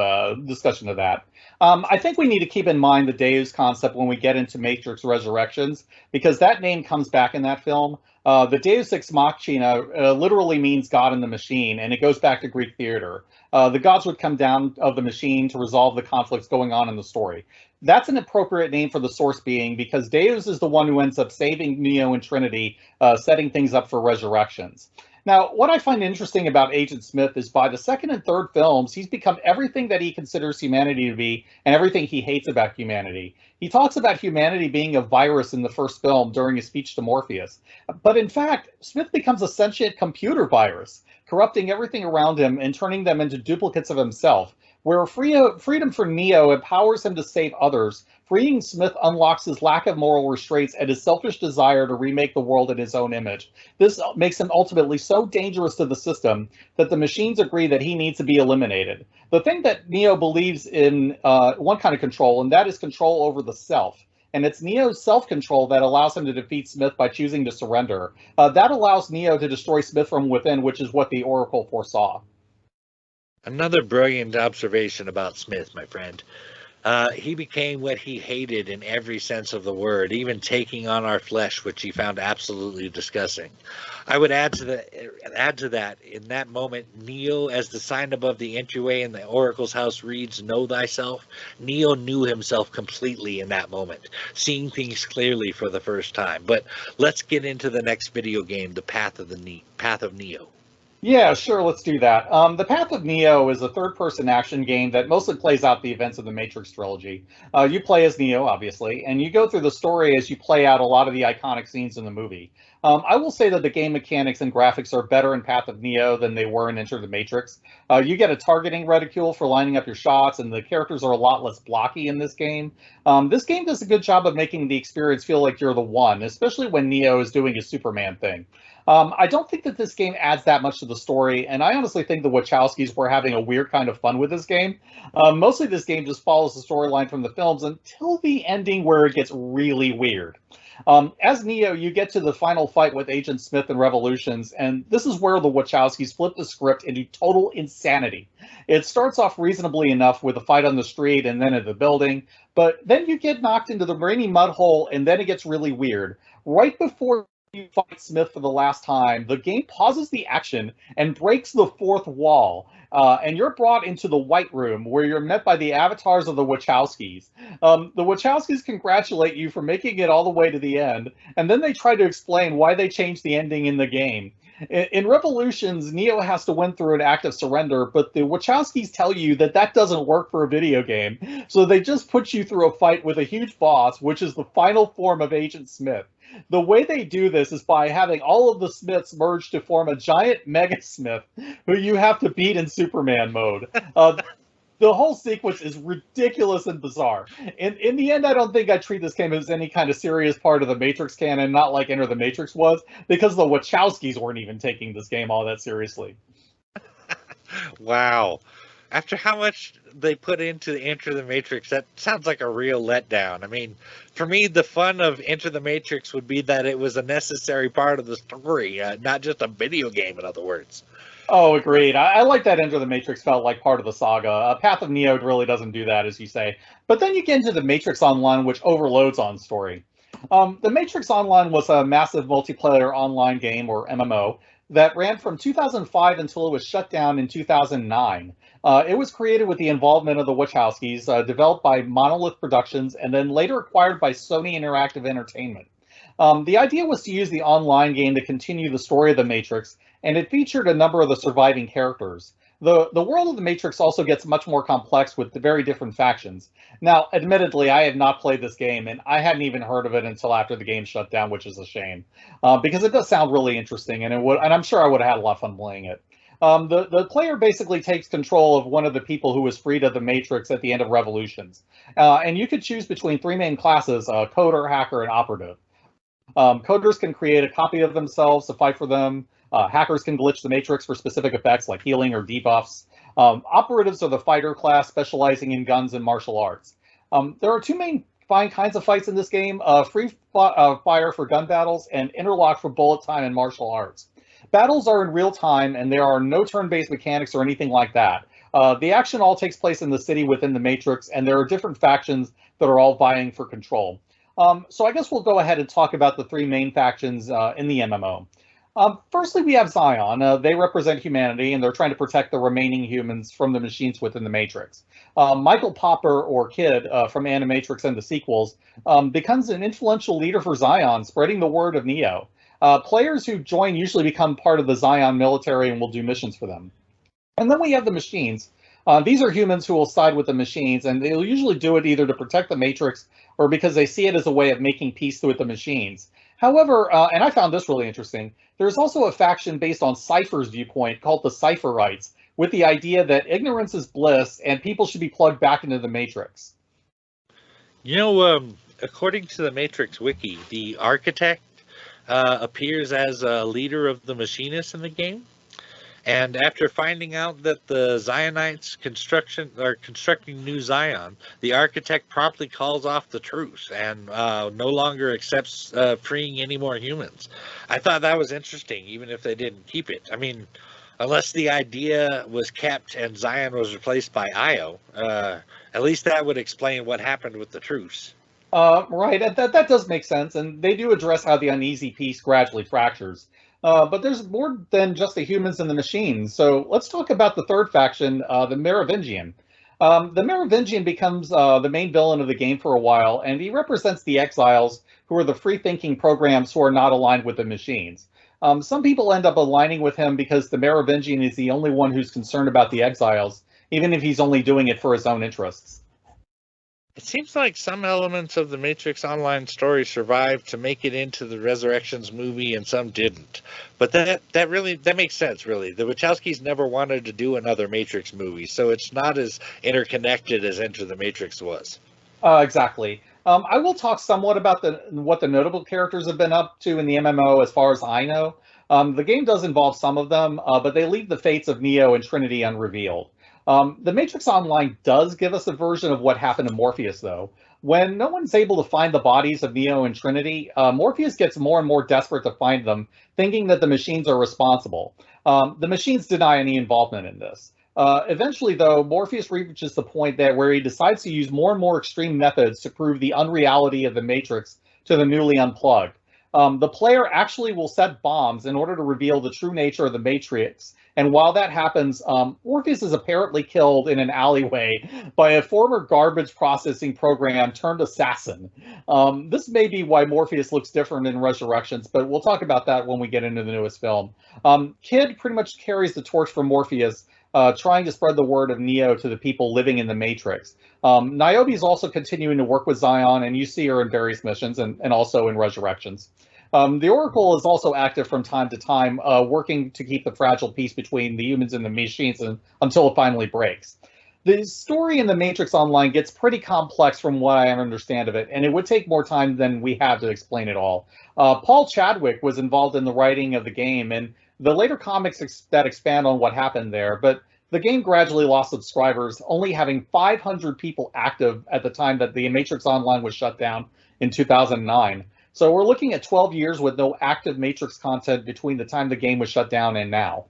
S2: discussion of that. I think we need to keep in mind the Deus concept when we get into Matrix Resurrections, because that name comes back in that film. The Deus Ex Machina literally means God in the machine, and it goes back to Greek theater. The gods would come down of the machine to resolve the conflicts going on in the story. That's an appropriate name for the Source being, because Deus is the one who ends up saving Neo and Trinity, setting things up for resurrections. Now, what I find interesting about Agent Smith is by the second and third films, he's become everything that he considers humanity to be and everything he hates about humanity. He talks about humanity being a virus in the first film during his speech to Morpheus. But in fact, Smith becomes a sentient computer virus, corrupting everything around him and turning them into duplicates of himself. Where freedom for Neo empowers him to save others, freeing Smith unlocks his lack of moral restraints and his selfish desire to remake the world in his own image. This makes him ultimately so dangerous to the system that the machines agree that he needs to be eliminated. The thing that Neo believes in one kind of control, and that is control over the self. And it's Neo's self-control that allows him to defeat Smith by choosing to surrender. That allows Neo to destroy Smith from within, which is what the Oracle foresaw.
S1: Another brilliant observation about Smith, my friend. He became what he hated in every sense of the word, even taking on our flesh, which he found absolutely disgusting. I would add to that, in that moment, Neo, as the sign above the entryway in the Oracle's house reads, "Know thyself," Neo knew himself completely in that moment, seeing things clearly for the first time. But let's get into the next video game, The Path of Neo.
S2: Yeah, sure, let's do that. The Path of Neo is a third-person action game that mostly plays out the events of the Matrix trilogy. You play as Neo, obviously, and you go through the story as you play out a lot of the iconic scenes in the movie. I will say that the game mechanics and graphics are better in Path of Neo than they were in Enter the Matrix. You get a targeting reticule for lining up your shots, and the characters are a lot less blocky in this game. This game does a good job of making the experience feel like you're the one, especially when Neo is doing his Superman thing. I don't think that this game adds that much to the story, and I honestly think the Wachowskis were having a weird kind of fun with this game. Mostly, this game just follows the storyline from the films until the ending where it gets really weird. As Neo, you get to the final fight with Agent Smith and Revolutions, and this is where the Wachowskis flip the script into total insanity. It starts off reasonably enough with a fight on the street and then in the building, but then you get knocked into the rainy mud hole, and then it gets really weird. Right before you fight Smith for the last time, the game pauses the action and breaks the fourth wall. And you're brought into the White Room, where you're met by the avatars of the Wachowskis. The Wachowskis congratulate you for making it all the way to the end, and then they try to explain why they changed the ending in the game. In Revolutions, Neo has to win through an act of surrender, but the Wachowskis tell you that that doesn't work for a video game, so they just put you through a fight with a huge boss, which is the final form of Agent Smith. The way they do this is by having all of the Smiths merge to form a giant Mega Smith, who you have to beat in Superman mode. The whole sequence is ridiculous and bizarre. In the end, I don't think I treat this game as any kind of serious part of the Matrix canon, not like Enter the Matrix was, because the Wachowskis weren't even taking this game all that seriously.
S1: Wow. After how much they put into Enter the Matrix, that sounds like a real letdown. I mean, for me, the fun of Enter the Matrix would be that it was a necessary part of the story, not just a video game, in other words.
S2: Oh, agreed. I like that Enter the Matrix felt like part of the saga. Path of Neo really doesn't do that, as you say. But then you get into the Matrix Online, which overloads on story. The Matrix Online was a massive multiplayer online game, or MMO, that ran from 2005 until it was shut down in 2009. It was created with the involvement of the Wachowskis, developed by Monolith Productions, and then later acquired by Sony Interactive Entertainment. The idea was to use the online game to continue the story of the Matrix, and it featured a number of the surviving characters. The world of the Matrix also gets much more complex with the very different factions. Now, admittedly, I have not played this game, and I hadn't even heard of it until after the game shut down, which is a shame, because it does sound really interesting, and I'm sure I would have had a lot of fun playing it. The player basically takes control of one of the people who was freed of the Matrix at the end of Revolutions, and you could choose between three main classes: coder, hacker, and operative. Coders can create a copy of themselves to fight for them. Hackers can glitch the Matrix for specific effects like healing or debuffs. Operatives are the fighter class specializing in guns and martial arts. There are two main fine kinds of fights in this game, free fire for gun battles and interlock for bullet time and martial arts. Battles are in real time, and there are no turn-based mechanics or anything like that. The action all takes place in the city within the Matrix, and there are different factions that are all vying for control. So I guess we'll go ahead and talk about the three main factions in the MMO. Firstly, we have Zion. They represent humanity, and they're trying to protect the remaining humans from the machines within the Matrix. Michael Popper, or Kid, from Animatrix and the sequels, becomes an influential leader for Zion, spreading the word of Neo. Players who join usually become part of the Zion military and will do missions for them. And then we have the machines. These are humans who will side with the machines, and they'll usually do it either to protect the Matrix or because they see it as a way of making peace with the machines. However, and I found this really interesting, there's also a faction based on Cipher's viewpoint called the Cipher Rights, with the idea that ignorance is bliss and people should be plugged back into the Matrix.
S1: You know, according to the Matrix Wiki, the architect appears as a leader of the machinists in the game. And after finding out that the Zionites are constructing New Zion, the architect promptly calls off the truce and no longer accepts freeing any more humans. I thought that was interesting, even if they didn't keep it. I mean, unless the idea was kept and Zion was replaced by Io, at least that would explain what happened with the truce.
S2: Right, that does make sense, and they do address how the uneasy peace gradually fractures. But there's more than just the humans and the machines. So let's talk about the third faction, the Merovingian. The Merovingian becomes the main villain of the game for a while, and he represents the exiles, who are the free-thinking programs who are not aligned with the machines. Some people end up aligning with him because the Merovingian is the only one who's concerned about the exiles, even if he's only doing it for his own interests.
S1: It seems like some elements of the Matrix Online story survived to make it into the Resurrections movie, and some didn't. But that makes sense, really. The Wachowskis never wanted to do another Matrix movie, so it's not as interconnected as Enter the Matrix was.
S2: Exactly. I will talk somewhat about what the notable characters have been up to in the MMO, as far as I know. The game does involve some of them, but they leave the fates of Neo and Trinity unrevealed. The Matrix Online does give us a version of what happened to Morpheus, though. When no one's able to find the bodies of Neo and Trinity, Morpheus gets more and more desperate to find them, thinking that the machines are responsible. The machines deny any involvement in this. Eventually, though, Morpheus reaches the point where he decides to use more and more extreme methods to prove the unreality of the Matrix to the newly unplugged. The player actually will set bombs in order to reveal the true nature of the Matrix. And while that happens, Morpheus is apparently killed in an alleyway by a former garbage processing program turned assassin. This may be why Morpheus looks different in Resurrections, but we'll talk about that when we get into the newest film. Kid pretty much carries the torch for Morpheus, trying to spread the word of Neo to the people living in the Matrix. Niobe is also continuing to work with Zion, and you see her in various missions and also in Resurrections. The Oracle is also active from time to time, working to keep the fragile peace between the humans and the machines until it finally breaks. The story in the Matrix Online gets pretty complex from what I understand of it, and it would take more time than we have to explain it all. Paul Chadwick was involved in the writing of the game, and the later comics that expand on what happened there, but the game gradually lost subscribers, only having 500 people active at the time that the Matrix Online was shut down in 2009. So we're looking at 12 years with no active Matrix content between the time the game was shut down and now.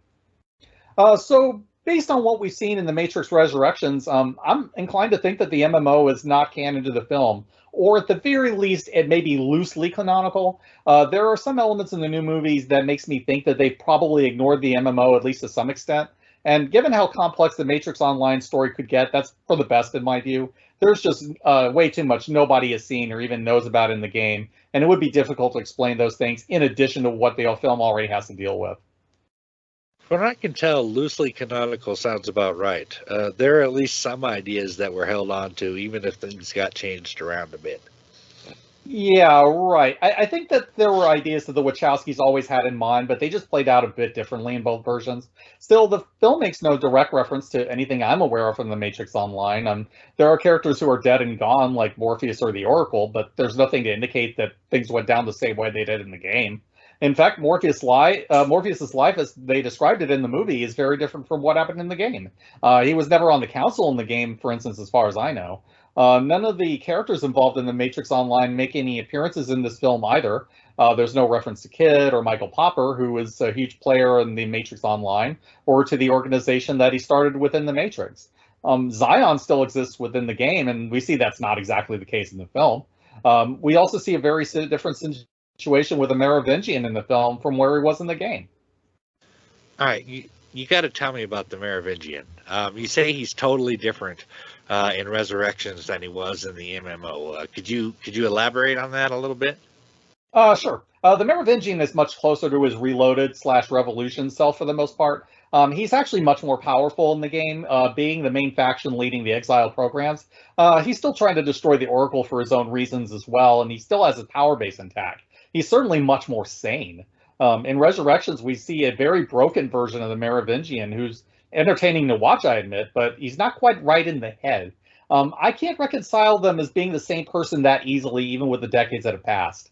S2: So based on what we've seen in the Matrix Resurrections, I'm inclined to think that the MMO is not canon to the film, or at the very least, it may be loosely canonical. There are some elements in the new movies that makes me think that they've probably ignored the MMO, at least to some extent. And given how complex the Matrix Online story could get, that's for the best in my view. There's just way too much nobody has seen or even knows about in the game, and it would be difficult to explain those things in addition to what the film already has to deal with.
S1: From what I can tell, loosely canonical sounds about right. There are at least some ideas that were held on to, even if things got changed around a bit.
S2: Yeah, right. I think that there were ideas that the Wachowskis always had in mind, but they just played out a bit differently in both versions. Still, the film makes no direct reference to anything I'm aware of from the Matrix Online. There are characters who are dead and gone, like Morpheus or the Oracle, but there's nothing to indicate that things went down the same way they did in the game. In fact, Morpheus's life, as they described it in the movie, is very different from what happened in the game. He was never on the council in the game, for instance, as far as I know. None of the characters involved in the Matrix Online make any appearances in this film either. There's no reference to Kid or Michael Popper, who is a huge player in the Matrix Online, or to the organization that he started within the Matrix. Zion still exists within the game, and we see that's not exactly the case in the film. We also see a very different situation with a Merovingian in the film from where he was in the game.
S1: All right, you got to tell me about the Merovingian. You say he's totally different in Resurrections than he was in the MMO. Could you elaborate on that a little bit?
S2: Sure. The Merovingian is much closer to his Reloaded/Revolution self for the most part. He's actually much more powerful in the game, being the main faction leading the exile programs. He's still trying to destroy the Oracle for his own reasons as well, and he still has his power base intact. He's certainly much more sane. In Resurrections, we see a very broken version of the Merovingian who's entertaining to watch, I admit, but he's not quite right in the head. I can't reconcile them as being the same person that easily, even with the decades that have passed.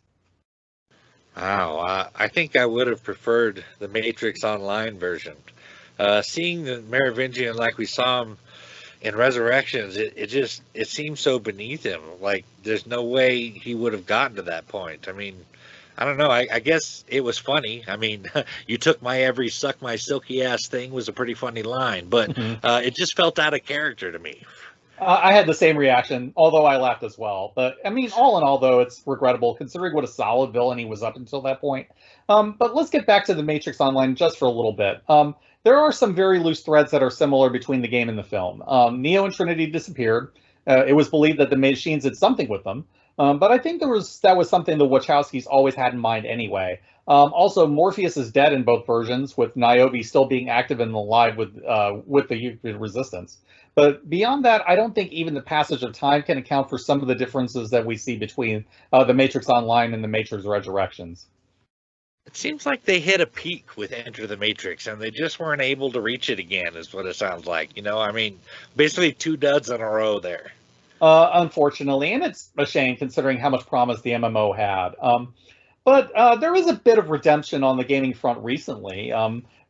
S1: Wow, I think I would have preferred the Matrix Online version. Seeing the Merovingian like we saw him in Resurrections, it seems so beneath him. Like there's no way he would have gotten to that point. I mean, I don't know. I guess it was funny. I mean, you took my every suck my silky ass thing was a pretty funny line, but it just felt out of character to me.
S2: I had the same reaction, although I laughed as well. But I mean, all in all, though, it's regrettable considering what a solid villain he was up until that point. But let's get back to the Matrix Online just for a little bit. There are some very loose threads that are similar between the game and the film. Neo and Trinity disappeared. It was believed that the machines did something with them. But I think that was something the Wachowskis always had in mind anyway. Also, Morpheus is dead in both versions, with Niobe still being active and alive with the Resistance. But beyond that, I don't think even the passage of time can account for some of the differences that we see between the Matrix Online and the Matrix Resurrections.
S1: It seems like they hit a peak with Enter the Matrix, and they just weren't able to reach it again, is what it sounds like. I mean, basically 2 duds in a row there.
S2: Unfortunately, and it's a shame considering how much promise the MMO had. But there is a bit of redemption on the gaming front recently.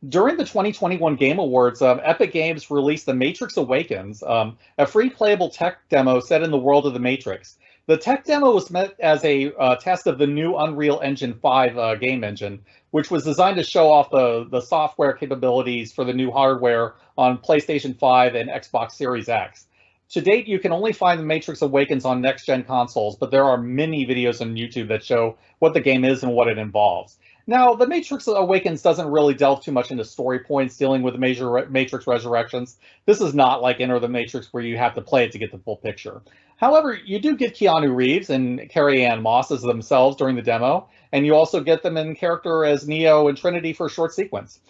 S2: During the 2021 Game Awards, Epic Games released The Matrix Awakens, a free playable tech demo set in the world of The Matrix. The tech demo was meant as a test of the new Unreal Engine 5 game engine, which was designed to show off the software capabilities for the new hardware on PlayStation 5 and Xbox Series X. To date, you can only find The Matrix Awakens on next-gen consoles, but there are many videos on YouTube that show what the game is and what it involves. Now, The Matrix Awakens doesn't really delve too much into story points dealing with major Matrix Resurrections. This is not like Enter the Matrix where you have to play it to get the full picture. However, you do get Keanu Reeves and Carrie-Anne Moss as themselves during the demo, and you also get them in character as Neo and Trinity for a short sequence.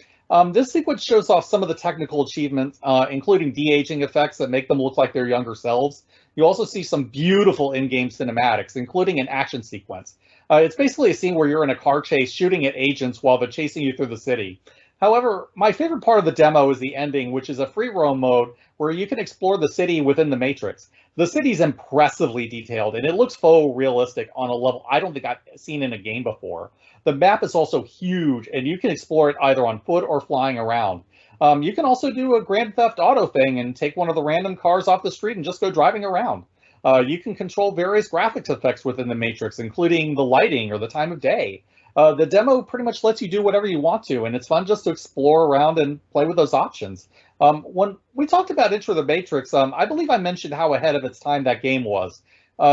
S2: This sequence shows off some of the technical achievements, including de-aging effects that make them look like their younger selves. You also see some beautiful in-game cinematics, including an action sequence. It's basically a scene where you're in a car chase shooting at agents while they're chasing you through the city. However, my favorite part of the demo is the ending, which is a free roam mode where you can explore the city within the Matrix. The city's impressively detailed, and it looks faux realistic on a level I don't think I've seen in a game before. The map is also huge, and you can explore it either on foot or flying around. You can also do a Grand Theft Auto thing and take one of the random cars off the street and just go driving around. You can control various graphics effects within the Matrix, including the lighting or the time of day. The demo pretty much lets you do whatever you want to, and it's fun just to explore around and play with those options. When we talked about Enter the Matrix, I believe I mentioned how ahead of its time that game was.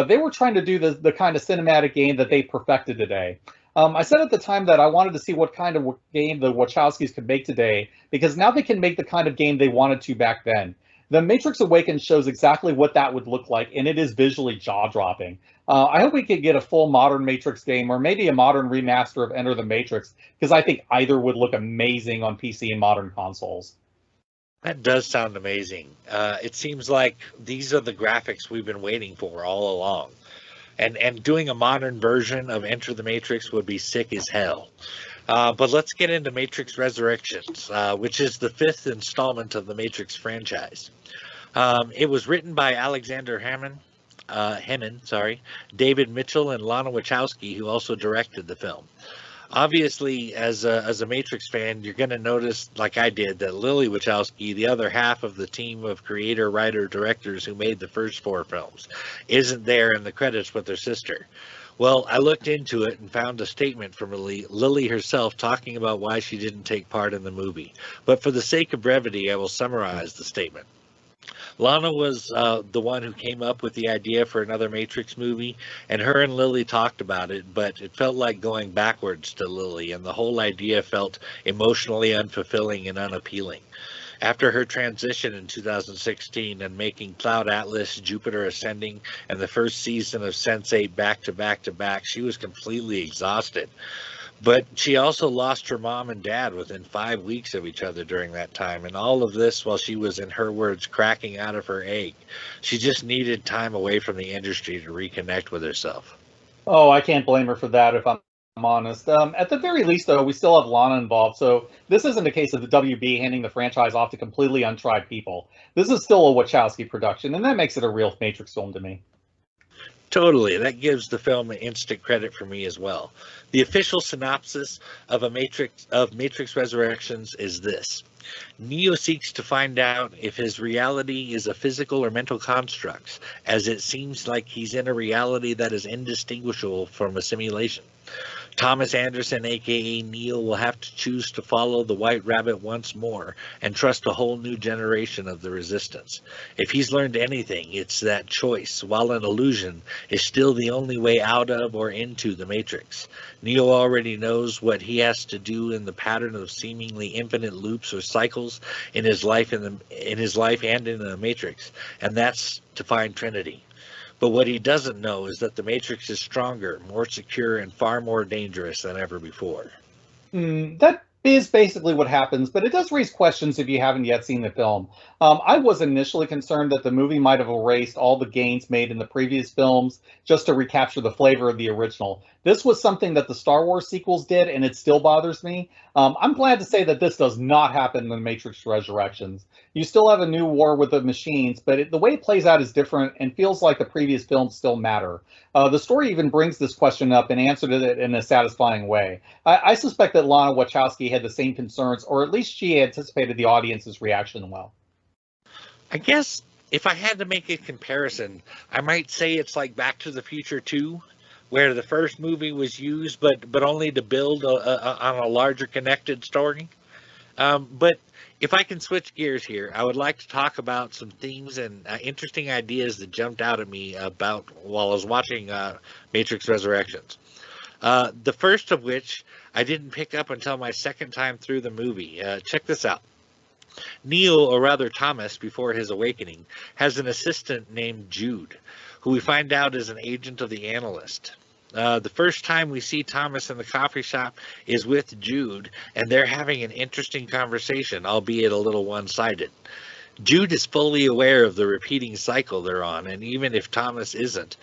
S2: They were trying to do the kind of cinematic game that they perfected today. I said at the time that I wanted to see what kind of game the Wachowskis could make today, because now they can make the kind of game they wanted to back then. The Matrix Awakens shows exactly what that would look like, and it is visually jaw-dropping. I hope we could get a full modern Matrix game, or maybe a modern remaster of Enter the Matrix, because I think either would look amazing on PC and modern consoles.
S1: That does sound amazing. It seems like these are the graphics we've been waiting for all along. And doing a modern version of Enter the Matrix would be sick as hell. But let's get into Matrix Resurrections, which is the 5th installment of the Matrix franchise. It was written by Alexander Hammond, David Mitchell, and Lana Wachowski, who also directed the film. Obviously, as a Matrix fan, you're going to notice, like I did, that Lily Wachowski, the other half of the team of creator, writer, directors who made the first 4 films, isn't there in the credits with her sister. Well, I looked into it and found a statement from Lily herself talking about why she didn't take part in the movie. But for the sake of brevity, I will summarize the statement. Lana was the one who came up with the idea for another Matrix movie, and her and Lily talked about it, but it felt like going backwards to Lily, and the whole idea felt emotionally unfulfilling and unappealing. After her transition in 2016 and making Cloud Atlas, Jupiter Ascending, and the first season of Sense8 back to back to back, she was completely exhausted. But she also lost her mom and dad within 5 weeks of each other during that time, and all of this while she was, in her words, cracking out of her egg. She just needed time away from the industry to reconnect with herself.
S2: Oh, I can't blame her for that if I'm honest. At the very least, though, we still have Lana involved, so this isn't a case of the WB handing the franchise off to completely untried people. This is still a Wachowski production, and that makes it a real Matrix film to me.
S1: Totally. That gives the film instant credit for me as well. The official synopsis of Matrix Resurrections is this. Neo seeks to find out if his reality is a physical or mental construct, as it seems like he's in a reality that is indistinguishable from a simulation. Thomas Anderson, aka Neo, will have to choose to follow the White Rabbit once more and trust a whole new generation of the Resistance. If he's learned anything, it's that choice, while an illusion, is still the only way out of or into the Matrix. Neo already knows what he has to do in the pattern of seemingly infinite loops or cycles in his life and in the Matrix, and that's to find Trinity. But what he doesn't know is that the Matrix is stronger, more secure, and far more dangerous than ever before.
S2: That is basically what happens, but it does raise questions if you haven't yet seen the film. I was initially concerned that the movie might have erased all the gains made in the previous films just to recapture the flavor of the original. This was something that the Star Wars sequels did, and it still bothers me. I'm glad to say that this does not happen in the Matrix Resurrections. You still have a new war with the machines, but the way it plays out is different and feels like the previous films still matter. The story even brings this question up and answered it in a satisfying way. I suspect that Lana Wachowski had the same concerns, or at least she anticipated the audience's reaction well.
S1: I guess if I had to make a comparison, I might say it's like Back to the Future 2, where the first movie was used, but only to build on a larger connected story. But if I can switch gears here, I would like to talk about some themes and interesting ideas that jumped out at me about while I was watching Matrix Resurrections. The first of which I didn't pick up until my second time through the movie. Check this out. Neo, or rather Thomas, before his awakening, has an assistant named Jude, who we find out is an agent of the Analyst. The first time we see Thomas in the coffee shop is with Jude, and they're having an interesting conversation, albeit a little one-sided. Jude is fully aware of the repeating cycle they're on, and even if Thomas isn't,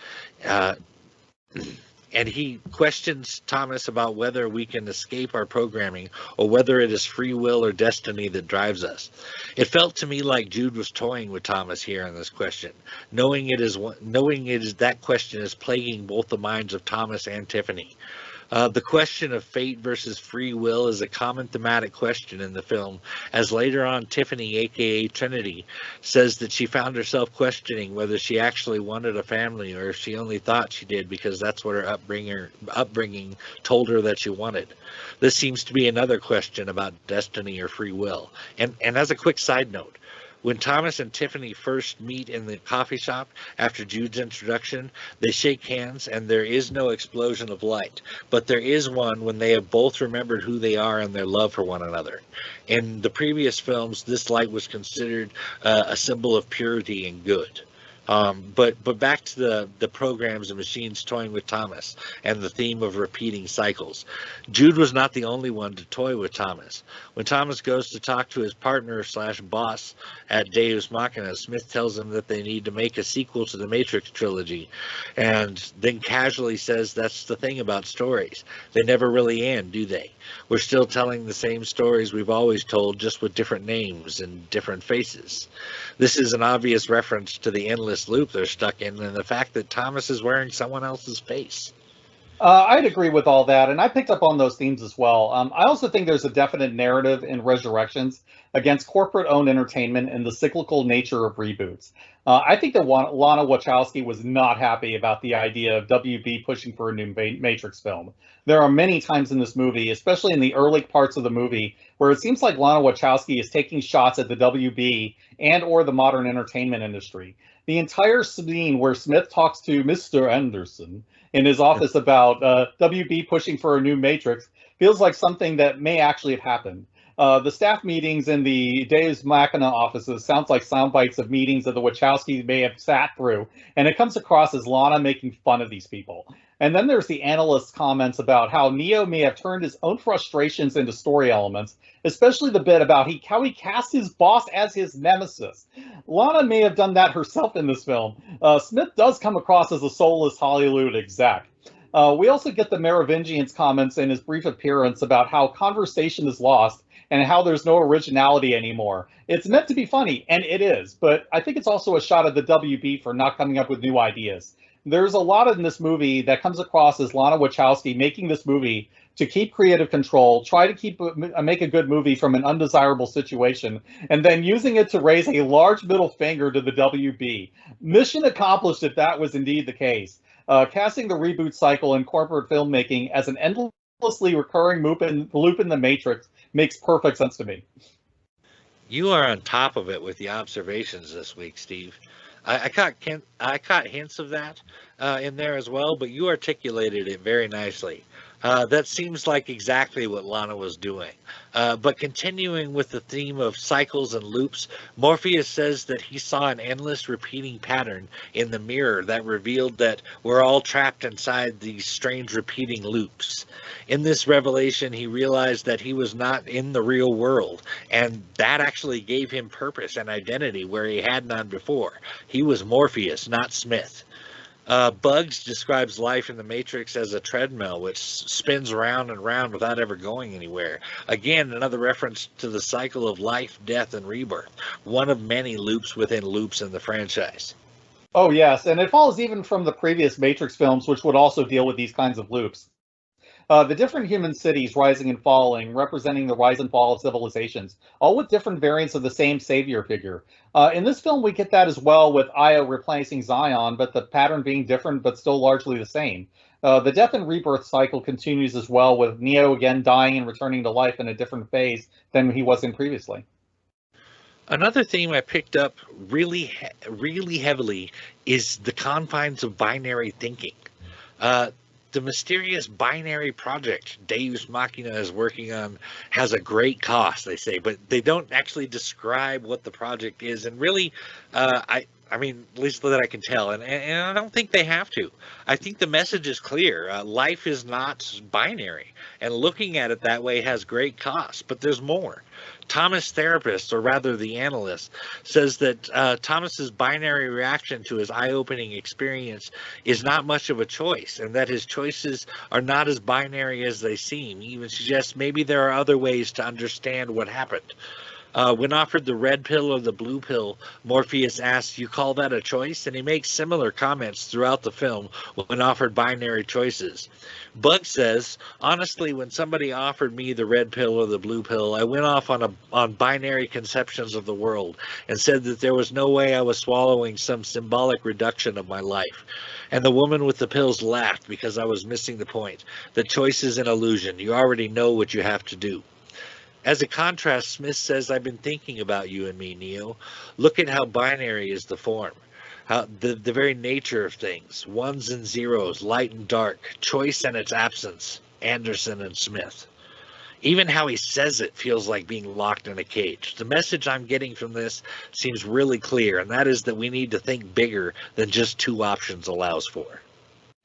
S1: and he questions Thomas about whether we can escape our programming or whether it is free will or destiny that drives us. It felt to me like Jude was toying with Thomas here on this question, knowing it is that question is plaguing both the minds of Thomas and Tiffany. The question of fate versus free will is a common thematic question in the film, as later on Tiffany, aka Trinity, says that she found herself questioning whether she actually wanted a family or if she only thought she did because that's what her upbringing told her that she wanted. This seems to be another question about destiny or free will. And as a quick side note, when Thomas and Tiffany first meet in the coffee shop after Jude's introduction, they shake hands and there is no explosion of light, but there is one when they have both remembered who they are and their love for one another. In the previous films, this light was considered a symbol of purity and good. But back to the programs and machines toying with Thomas and the theme of repeating cycles. Jude was not the only one to toy with Thomas. When Thomas goes to talk to his partner / boss at Deus Machina, Smith tells him that they need to make a sequel to the Matrix trilogy, and then casually says that's the thing about stories. They never really end, do they? We're still telling the same stories we've always told, just with different names and different faces. This is an obvious reference to the endless loop they're stuck in and the fact that Thomas is wearing someone else's face.
S2: I'd agree with all that, and I picked up on those themes as well. I also think there's a definite narrative in Resurrections against corporate-owned entertainment and the cyclical nature of reboots. I think that Lana Wachowski was not happy about the idea of WB pushing for a new Matrix film. There are many times in this movie, especially in the early parts of the movie, where it seems like Lana Wachowski is taking shots at the WB and or the modern entertainment industry. The entire scene where Smith talks to Mr. Anderson in his office about WB pushing for a new Matrix feels like something that may actually have happened. The staff meetings in the Deus Machina offices sounds like sound bites of meetings that the Wachowskis may have sat through, and it comes across as Lana making fun of these people. And then there's the analyst's comments about how Neo may have turned his own frustrations into story elements, especially the bit about how he cast his boss as his nemesis. Lana may have done that herself in this film. Smith does come across as a soulless Hollywood exec. We also get the Merovingian's comments in his brief appearance about how conversation is lost and how there's no originality anymore. It's meant to be funny, and it is, but I think it's also a shot at the WB for not coming up with new ideas. There's a lot in this movie that comes across as Lana Wachowski making this movie to keep creative control, try to make a good movie from an undesirable situation, and then using it to raise a large middle finger to the WB. Mission accomplished if that was indeed the case. Casting the reboot cycle in corporate filmmaking as an endlessly recurring loop in the Matrix makes perfect sense to me.
S1: You are on top of it with the observations this week, Steve. I caught hints of that in there as well, but you articulated it very nicely. That seems like exactly what Lana was doing. But continuing with the theme of cycles and loops, Morpheus says that he saw an endless repeating pattern in the mirror that revealed that we're all trapped inside these strange repeating loops. In this revelation, he realized that he was not in the real world, and that actually gave him purpose and identity where he had none before. He was Morpheus, not Smith. Bugs describes life in the Matrix as a treadmill which spins round and round without ever going anywhere. Again, another reference to the cycle of life, death, and rebirth, one of many loops within loops in the franchise.
S2: Oh, yes, and it follows even from the previous Matrix films, which would also deal with these kinds of loops. The different human cities rising and falling, representing the rise and fall of civilizations, all with different variants of the same savior figure. In this film, we get that as well, with Io replacing Zion, but the pattern being different but still largely the same. The death and rebirth cycle continues as well, with Neo again dying and returning to life in a different phase than he was in previously.
S1: Another theme I picked up really heavily is the confines of binary thinking. Uh, the mysterious binary project Deus Machina is working on has a great cost, they say, but they don't actually describe what the project is. And really, I mean, at least that I can tell, and I don't think they have to. I think the message is clear. Life is not binary, and looking at it that way has great cost, but there's more. Thomas therapist, or rather the analyst, says that Thomas's binary reaction to his eye-opening experience is not much of a choice, and that his choices are not as binary as they seem. He even suggests maybe there are other ways to understand what happened. When offered the red pill or the blue pill, Morpheus asks, "You call that a choice?" And he makes similar comments throughout the film when offered binary choices. Bug says, "Honestly, when somebody offered me the red pill or the blue pill, I went off on binary conceptions of the world and said that there was no way I was swallowing some symbolic reduction of my life. And the woman with the pills laughed because I was missing the point. The choice is an illusion. You already know what you have to do." As a contrast, Smith says, "I've been thinking about you and me, Neo. Look at how binary is the form. How the very nature of things. Ones and zeros, light and dark, choice and its absence. Anderson and Smith." Even how he says it feels like being locked in a cage. The message I'm getting from this seems really clear, and that is that we need to think bigger than just two options allows for.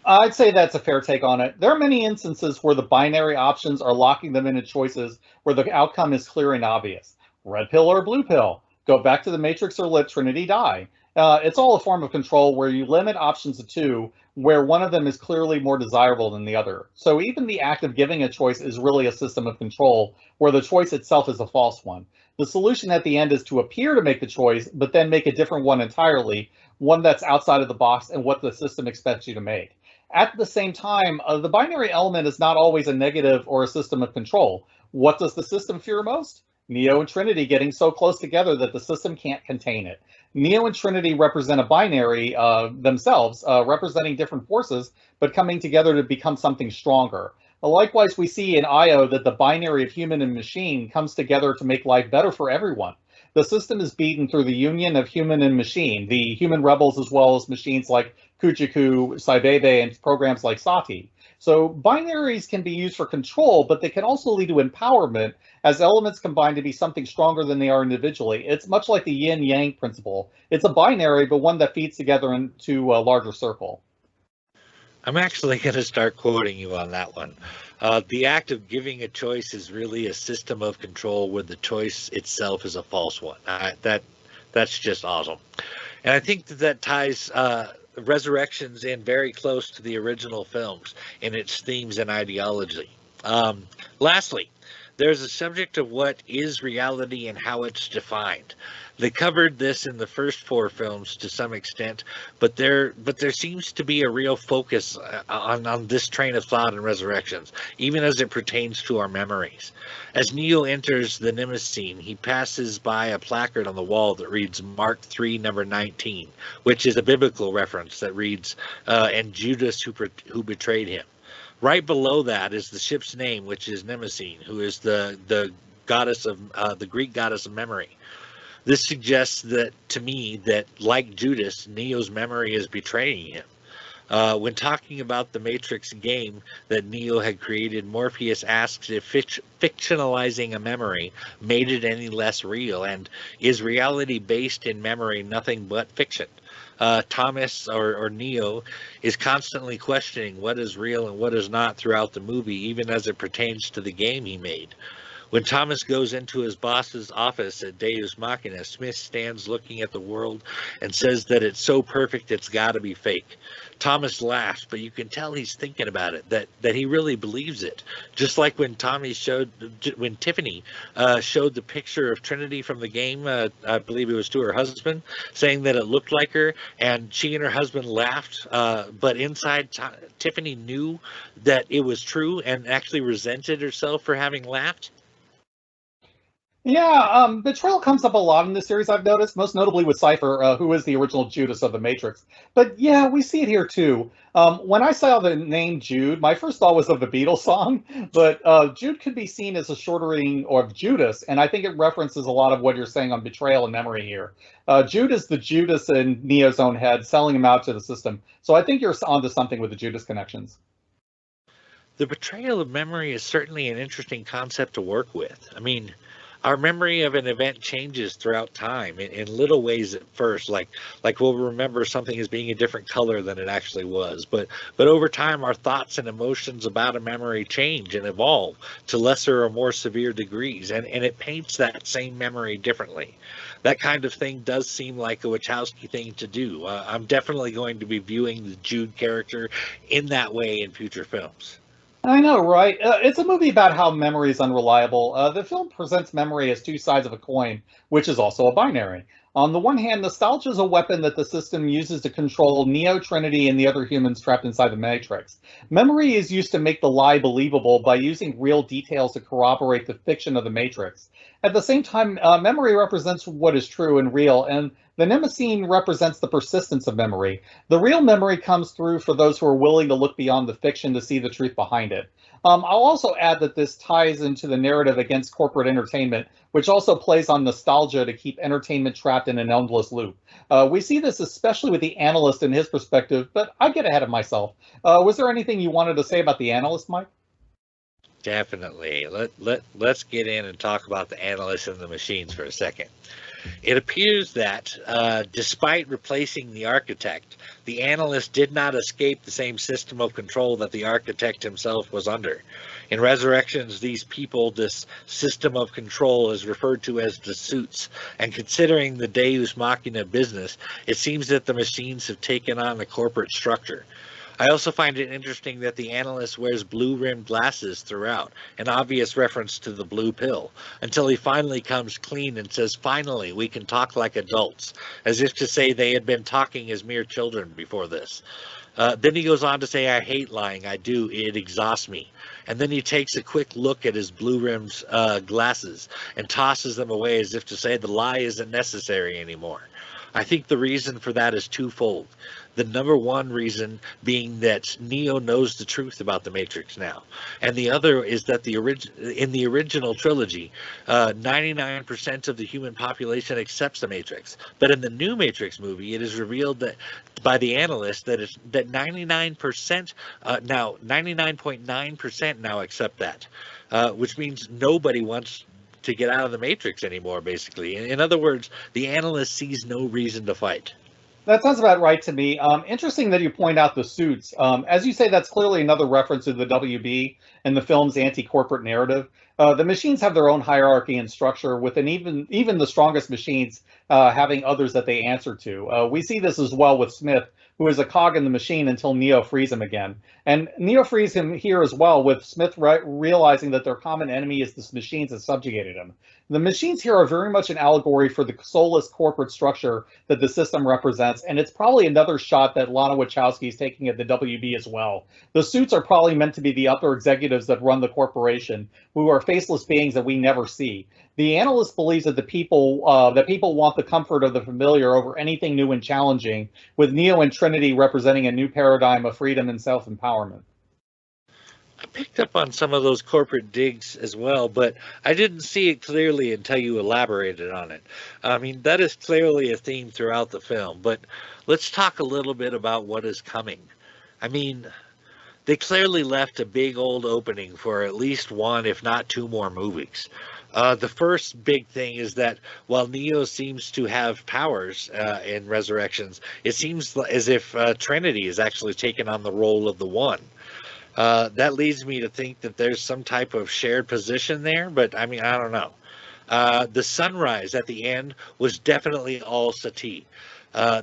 S2: I'd say that's a fair take on it. There are many instances where the binary options are locking them into choices where the outcome is clear and obvious. Red pill or blue pill. Go back to the Matrix or let Trinity die. It's all a form of control where you limit options to two, where one of them is clearly more desirable than the other. So even the act of giving a choice is really a system of control, where the choice itself is a false one. The solution at the end is to appear to make the choice, but then make a different one entirely, one that's outside of the box and what the system expects you to make. At the same time, the binary element is not always a negative or a system of control. What does the system fear most? Neo and Trinity getting so close together that the system can't contain it. Neo and Trinity represent a binary themselves, representing different forces, but coming together to become something stronger. Likewise, we see in Io that the binary of human and machine comes together to make life better for everyone. The system is beaten through the union of human and machine, the human rebels as well as machines like Kujiku, Saibebe, and programs like Sati. So binaries can be used for control, but they can also lead to empowerment as elements combine to be something stronger than they are individually. It's much like the yin-yang principle. It's a binary, but one that feeds together into a larger circle.
S1: I'm actually going to start quoting you on that one. The act of giving a choice is really a system of control where the choice itself is a false one. That's just awesome. And I think that ties Resurrections in very close to the original films in its themes and ideology. Lastly, there's a subject of what is reality and how it's defined. They covered this in the first four films to some extent, but there seems to be a real focus on this train of thought in Resurrections, even as it pertains to our memories. As Neo enters the Nemesis, he passes by a placard on the wall that reads Mark 3, number 19, which is a biblical reference that reads, "And Judas who betrayed him." Right below that is the ship's name, which is Nemesis, who is the goddess of the Greek goddess of memory. This suggests that to me that, like Judas, Neo's memory is betraying him. When talking about the Matrix game that Neo had created, Morpheus asks if fictionalizing a memory made it any less real, and is reality based in memory nothing but fiction? Thomas or Neo is constantly questioning what is real and what is not throughout the movie, even as it pertains to the game he made. When Thomas goes into his boss's office at Deus Machina, Smith stands looking at the world and says that it's so perfect it's got to be fake. Thomas laughs, but you can tell he's thinking about it, that he really believes it. Just like when Tiffany showed the picture of Trinity from the game, I believe it was to her husband, saying that it looked like her, and she and her husband laughed, but inside Tiffany knew that it was true and actually resented herself for having laughed.
S2: Yeah, betrayal comes up a lot in this series, I've noticed, most notably with Cipher, who is the original Judas of the Matrix. But yeah, we see it here too. When I saw the name Jude, my first thought was of the Beatles song, but Jude could be seen as a shortening of Judas, and I think it references a lot of what you're saying on betrayal and memory here. Jude is the Judas in Neo's own head, selling him out to the system. So I think you're onto something with the Judas connections.
S1: The betrayal of memory is certainly an interesting concept to work with. I mean, our memory of an event changes throughout time in little ways at first, like we'll remember something as being a different color than it actually was. But over time, our thoughts and emotions about a memory change and evolve to lesser or more severe degrees, and it paints that same memory differently. That kind of thing does seem like a Wachowski thing to do. I'm definitely going to be viewing the Jude character in that way in future films.
S2: I know, right? It's a movie about how memory is unreliable. The film presents memory as two sides of a coin, which is also a binary. On the one hand, nostalgia is a weapon that the system uses to control Neo, Trinity, and the other humans trapped inside the Matrix. Memory is used to make the lie believable by using real details to corroborate the fiction of the Matrix. At the same time, memory represents what is true and real, and the Mnemosyne represents the persistence of memory. The real memory comes through for those who are willing to look beyond the fiction to see the truth behind it. I'll also add that this ties into the narrative against corporate entertainment, which also plays on nostalgia to keep entertainment trapped in an endless loop. We see this especially with the analyst and his perspective, but I get ahead of myself. Was there anything you wanted to say about the analyst, Mike?
S1: Definitely. Let's get in and talk about the analysts and the machines for a second. It appears that, despite replacing the architect, the analyst did not escape the same system of control that the architect himself was under. In Resurrections, these people, this system of control, is referred to as the suits, and considering the Deus Machina business, it seems that the machines have taken on a corporate structure. I also find it interesting that the analyst wears blue-rimmed glasses throughout, an obvious reference to the blue pill, until he finally comes clean and says, "Finally, we can talk like adults," as if to say they had been talking as mere children before this. Then he goes on to say, "I hate lying, I do, it exhausts me." And then he takes a quick look at his blue-rimmed glasses and tosses them away as if to say the lie isn't necessary anymore. I think the reason for that is twofold. The number one reason being that Neo knows the truth about the Matrix now, and the other is that in the original trilogy, 99% of the human population accepts the Matrix. But in the new Matrix movie, it is revealed that by the analyst that 99% now 99.9% now accept that, which means nobody wants to get out of the Matrix anymore, basically. In other words, the analyst sees no reason to fight.
S2: That sounds about right to me. Interesting that you point out the suits. As you say, that's clearly another reference to the WB and the film's anti-corporate narrative. The machines have their own hierarchy and structure, with even the strongest machines having others that they answer to. We see this as well with Smith, who is a cog in the machine until Neo frees him again. And Neo frees him here as well, with Smith realizing that their common enemy is the machines that subjugated him. The machines here are very much an allegory for the soulless corporate structure that the system represents, and it's probably another shot that Lana Wachowski is taking at the WB as well. The suits are probably meant to be the upper executives that run the corporation, who are faceless beings that we never see. The analyst believes that people want the comfort of the familiar over anything new and challenging, with Neo and Trinity representing a new paradigm of freedom and self-empowerment.
S1: I picked up on some of those corporate digs as well, but I didn't see it clearly until you elaborated on it. I mean, that is clearly a theme throughout the film, but let's talk a little bit about what is coming. I mean, they clearly left a big old opening for at least one, if not two more movies. The first big thing is that while Neo seems to have powers in Resurrections, it seems as if Trinity has actually taken on the role of the One. That leads me to think that there's some type of shared position there, but I mean, I don't know. The sunrise at the end was definitely all Sati.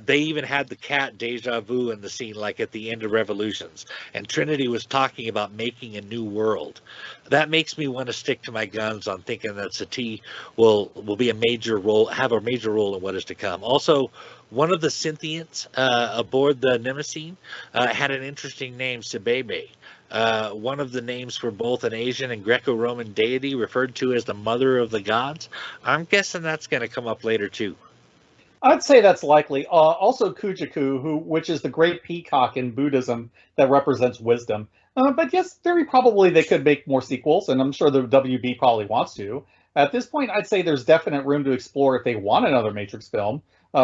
S1: They even had the cat Deja Vu in the scene, like at the end of Revolutions, and Trinity was talking about making a new world. That makes me want to stick to my guns on thinking that Sati will be a major role, have a major role in what is to come. Also, one of the Synthians aboard the Nemesine had an interesting name, Sibebe. One of the names for both an Asian and Greco-Roman deity referred to as the mother of the gods. I'm guessing that's going to come up later too.
S2: I'd say that's likely. Also, Kujaku, which is the great peacock in Buddhism that represents wisdom. But yes, very probably they could make more sequels, and I'm sure the WB probably wants to. At this point, I'd say there's definite room to explore if they want another Matrix film.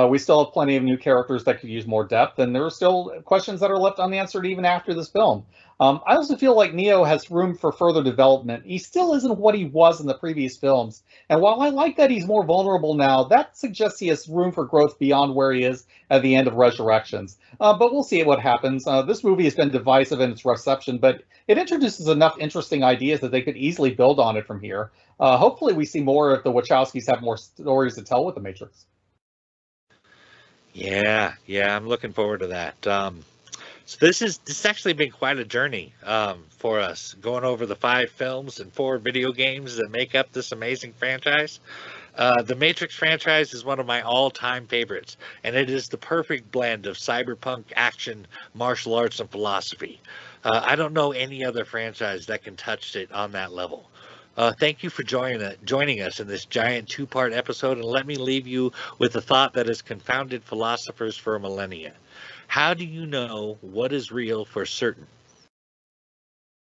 S2: We still have plenty of new characters that could use more depth, and there are still questions that are left unanswered even after this film. I also feel like Neo has room for further development. He still isn't what he was in the previous films, and while I like that he's more vulnerable now, that suggests he has room for growth beyond where he is at the end of Resurrections. But we'll see what happens. This movie has been divisive in its reception, but it introduces enough interesting ideas that they could easily build on it from here. Hopefully we see more if the Wachowskis have more stories to tell with The Matrix.
S1: Yeah, I'm looking forward to that. So this actually been quite a journey for us, going over the 5 films and 4 video games that make up this amazing franchise. The Matrix franchise is one of my all-time favorites, and it is the perfect blend of cyberpunk, action, martial arts, and philosophy. I don't know any other franchise that can touch it on that level. Thank you for joining us in this giant 2-part episode, and let me leave you with a thought that has confounded philosophers for millennia. How do you know what is real for certain?